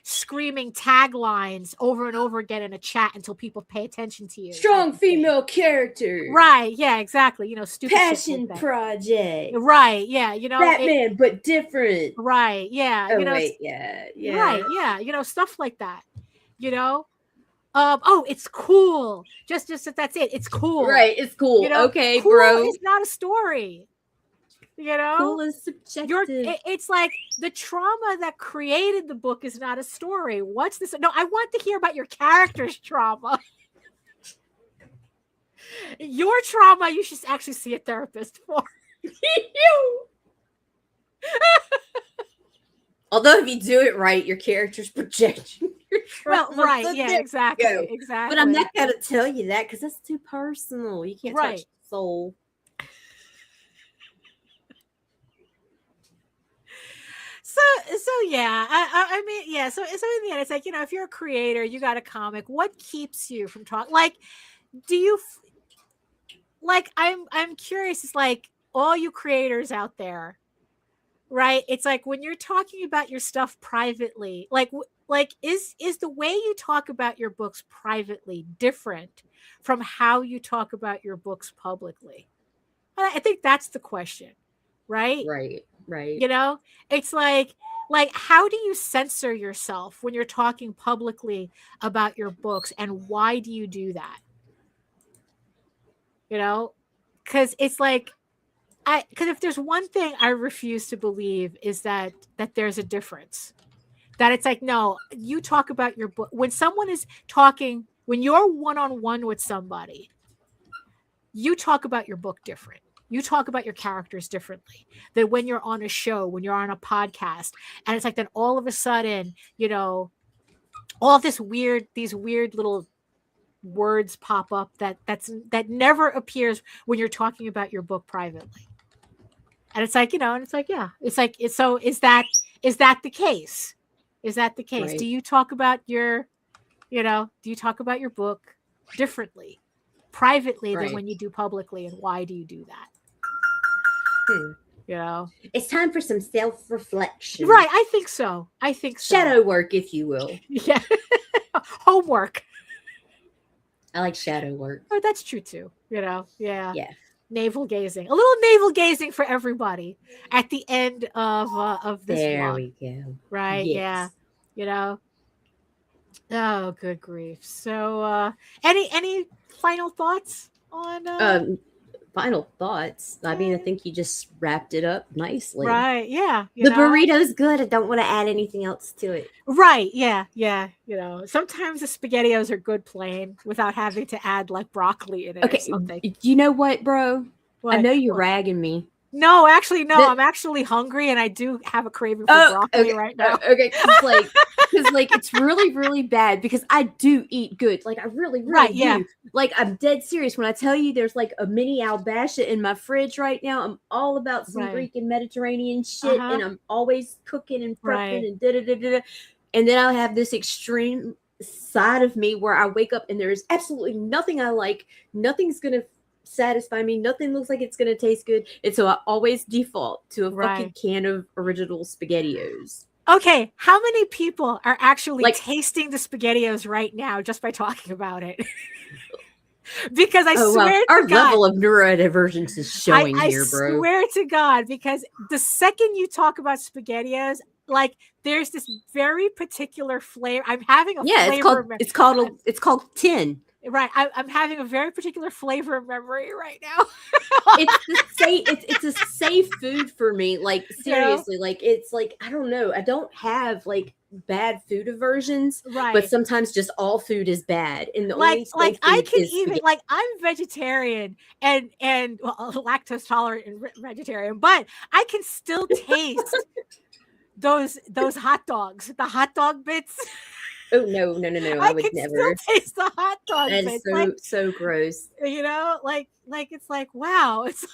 screaming taglines over and over again in a chat until people pay attention to you. Strong female character. Right. Yeah, exactly. Stupid passion project. Right. Yeah. Batman, but different. Right. Yeah. Oh, wait. Yeah. Right. Yeah. Stuff like that. Oh, it's cool. Just that that's it. It's cool. Right. It's cool. Okay, cool bro. It's not a story. Cool is subjective. It's like the trauma that created the book is not a story. What's this? No, I want to hear about your character's trauma. Your trauma, you should actually see a therapist for. Although if you do it right, your character's projecting your trauma. Well, right, yeah, exactly. But I'm not gonna tell you that because that's too personal. You can't touch the soul. So yeah, I mean, yeah. So in the end, it's like, if you're a creator, you got a comic. What keeps you from talking? Like, do you? I'm curious. It's like all you creators out there, right? It's like when you're talking about your stuff privately, like is the way you talk about your books privately different from how you talk about your books publicly? I think that's the question, right? Right. You know, it's like how do you censor yourself when you're talking publicly about your books, and why do you do that? You know, because it's like because if there's one thing I refuse to believe is that there's a difference. That it's like, no, you talk about your book when someone is talking, when you're one-on-one with somebody, you talk about your book different. You talk about your characters differently than when you're on a show, when you're on a podcast. And it's like, then all of a sudden, you know, all these weird little words pop up that never appears when you're talking about your book privately. And it's like, you know, and it's like, yeah, it's like, it's so is that the case? Is that the case? Right. Do you talk about your, you know, do you talk about your book differently privately than when you do publicly, and why do you do that? You know, it's time for some self-reflection. Right. I think so. Shadow work, if you will. Yeah. Homework. I like shadow work. Oh, that's true too. You know, yeah. Navel gazing. A little navel gazing for everybody at the end of this There vlog. we go. Right. Yes. Yeah. You know. Oh, good grief. So any final thoughts on final thoughts? I mean, I think you just wrapped it up nicely. Right. Yeah. The burrito's good. I don't want to add anything else to it. Right. Yeah. Yeah. You know, sometimes the SpaghettiOs are good plain without having to add like broccoli in it or something. You know what, bro? What? I know you're ragging me. No, actually, no. I'm actually hungry, and I do have a craving for broccoli right now. Okay, because like it's really, really bad because I do eat good. Like I really do. Yeah. Like I'm dead serious when I tell you there's like a mini albasha in my fridge right now. I'm all about some Greek and Mediterranean shit, and I'm always cooking and prepping and da-da-da-da-da. And then I'll have this extreme side of me where I wake up and there's absolutely nothing I like. Nothing's gonna satisfy me. Nothing looks like it's gonna taste good, and so I always default to a fucking can of original SpaghettiOs. Okay, how many people are actually tasting the SpaghettiOs right now just by talking about it? Because I swear to our God, level of neurodivergence is showing here, bro. I swear to God, because the second you talk about SpaghettiOs, like there's this very particular flavor. I'm having a flavor. It's called tin. Right, I'm having a very particular flavor of memory right now. It's a safe food for me. Like seriously, like it's like I don't know. I don't have like bad food aversions, but sometimes just all food is bad. And the only like I can even like I'm vegetarian and lactose tolerant and vegetarian, but I can still taste those hot dogs, the hot dog bits. Oh no! I would never still taste the hot dog. That's so gross. You know, like it's like wow. It's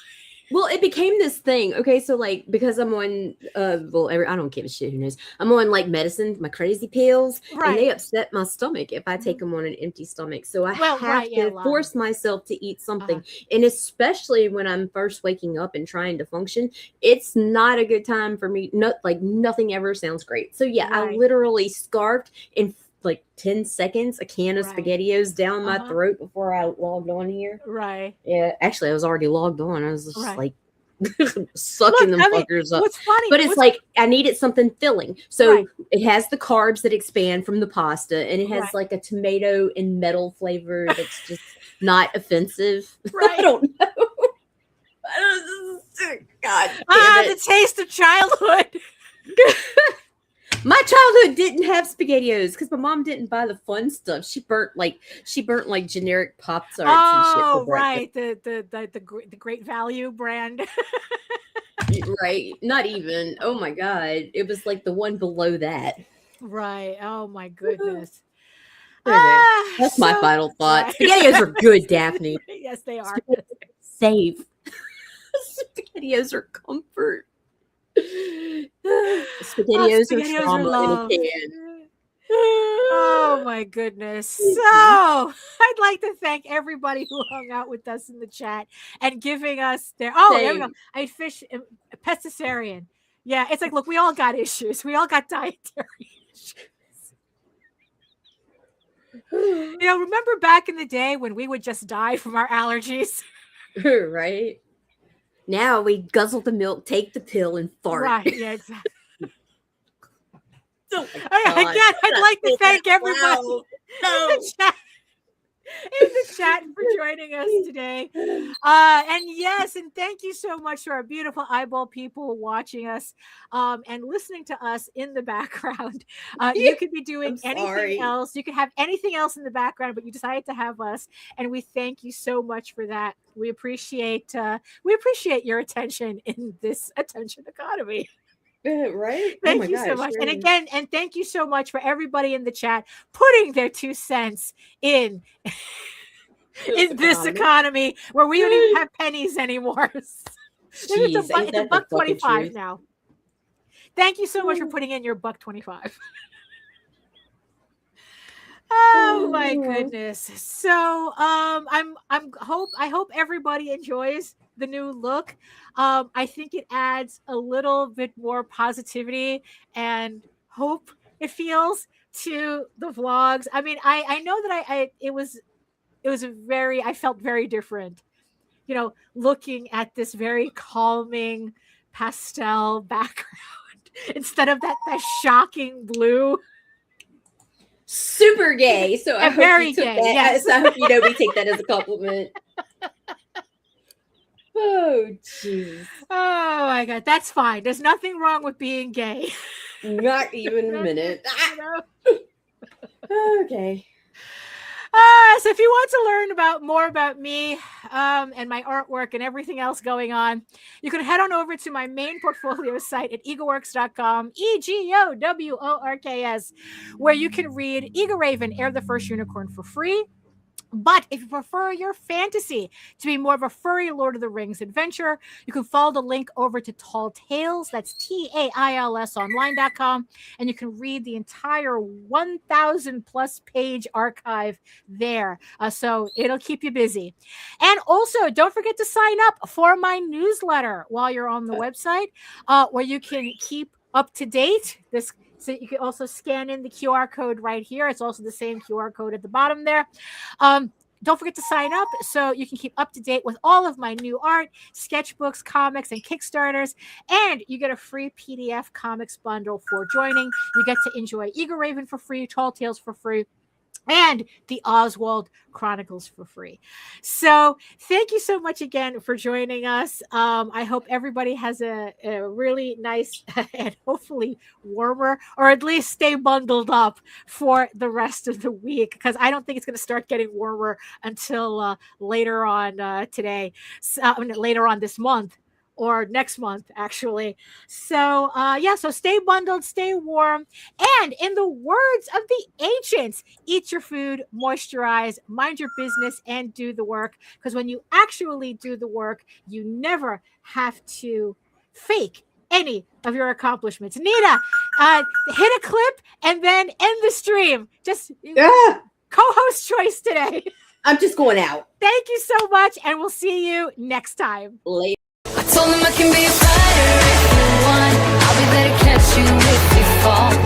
well, it became this thing. Okay, so like because I'm on I don't give a shit. Who knows? I'm on like medicine, my crazy pills, and they upset my stomach if I take them on an empty stomach. So I have to force myself to eat something, and especially when I'm first waking up and trying to function, it's not a good time for me. Nothing ever sounds great. So yeah, I literally scarfed in like 10 seconds a can of SpaghettiOs down my throat before I logged on here. Right. Yeah, actually I was already logged on. I was just like sucking fuckers up. What's funny, but it's like I needed something filling. So it has the carbs that expand from the pasta, and it has like a tomato and metal flavor that's just not offensive. I don't know. God damn it. The taste of childhood. My childhood didn't have SpaghettiOs because my mom didn't buy the fun stuff. She burnt like generic Pop-Tarts and shit. Oh, right, the Great Value brand. Right, not even. Oh my God, it was like the one below that. Right. Oh my goodness. That's my final thought. SpaghettiOs are good, Daphne. Yes, they are. Safe. SpaghettiOs are comfort. SpaghettiOs are trauma in a can. Oh my goodness. So I'd like to thank everybody who hung out with us in the chat and giving us their there we go. I had fish pescatarian. Yeah, it's like, look, we all got issues. We all got dietary issues. Remember back in the day when we would just die from our allergies? Right. Now we guzzle the milk, take the pill, and fart. Right, yeah, exactly. Oh again, I'd like to thank everybody in the chat for joining us today. And thank you so much to our beautiful eyeball people watching us and listening to us in the background. You could be doing anything else. You could have anything else in the background, but you decided to have us, and we thank you so much for that. We appreciate your attention in this attention economy. Right? Thank you so much. And again, thank you so much for everybody in the chat putting their 2 cents in this economy where we don't even have pennies anymore. It's a $1.25 now. Thank you so much for putting in your $1.25. Oh my goodness. So I hope everybody enjoys the new look. I think it adds a little bit more positivity and hope, it feels, to the vlogs. I mean, I know that I felt very different, looking at this very calming pastel background instead of that shocking blue. Super gay. So I hope very gay. Yes. So I hope we take that as a compliment. Oh, jeez. Oh, my God. That's fine. There's nothing wrong with being gay. Not even a minute. Okay. So if you want to learn more about me and my artwork and everything else going on, you can head on over to my main portfolio site at egoworks.com, EGOWORKS, where you can read Ego Raven, Heir of the First Unicorn for free. But if you prefer your fantasy to be more of a furry Lord of the Rings adventure, you can follow the link over to Tall Tales. That's TAILS online.com. And you can read the entire 1,000 plus page archive there. So it'll keep you busy. And also, don't forget to sign up for my newsletter while you're on the website, where you can keep up to date. So you can also scan in the QR code right here. It's also the same QR code at the bottom there. Don't forget to sign up so you can keep up to date with all of my new art, sketchbooks, comics, and Kickstarters. And you get a free PDF comics bundle for joining. You get to enjoy Ego Raven for free, Tall Tales for free, and the Oswald Chronicles for free. So thank you so much again for joining us. I hope everybody has a really nice and hopefully warmer, or at least stay bundled up for the rest of the week, because I don't think it's going to start getting warmer until later on today, later on this month. Or next month, actually. So, so stay bundled, stay warm. And in the words of the ancients, eat your food, moisturize, mind your business, and do the work. Because when you actually do the work, you never have to fake any of your accomplishments. Nita, hit a clip and then end the stream. Just co-host choice today. I'm just going out. Thank you so much, and we'll see you next time. Later. I told him I can be a fighter if you want. I'll be there to catch you if you fall.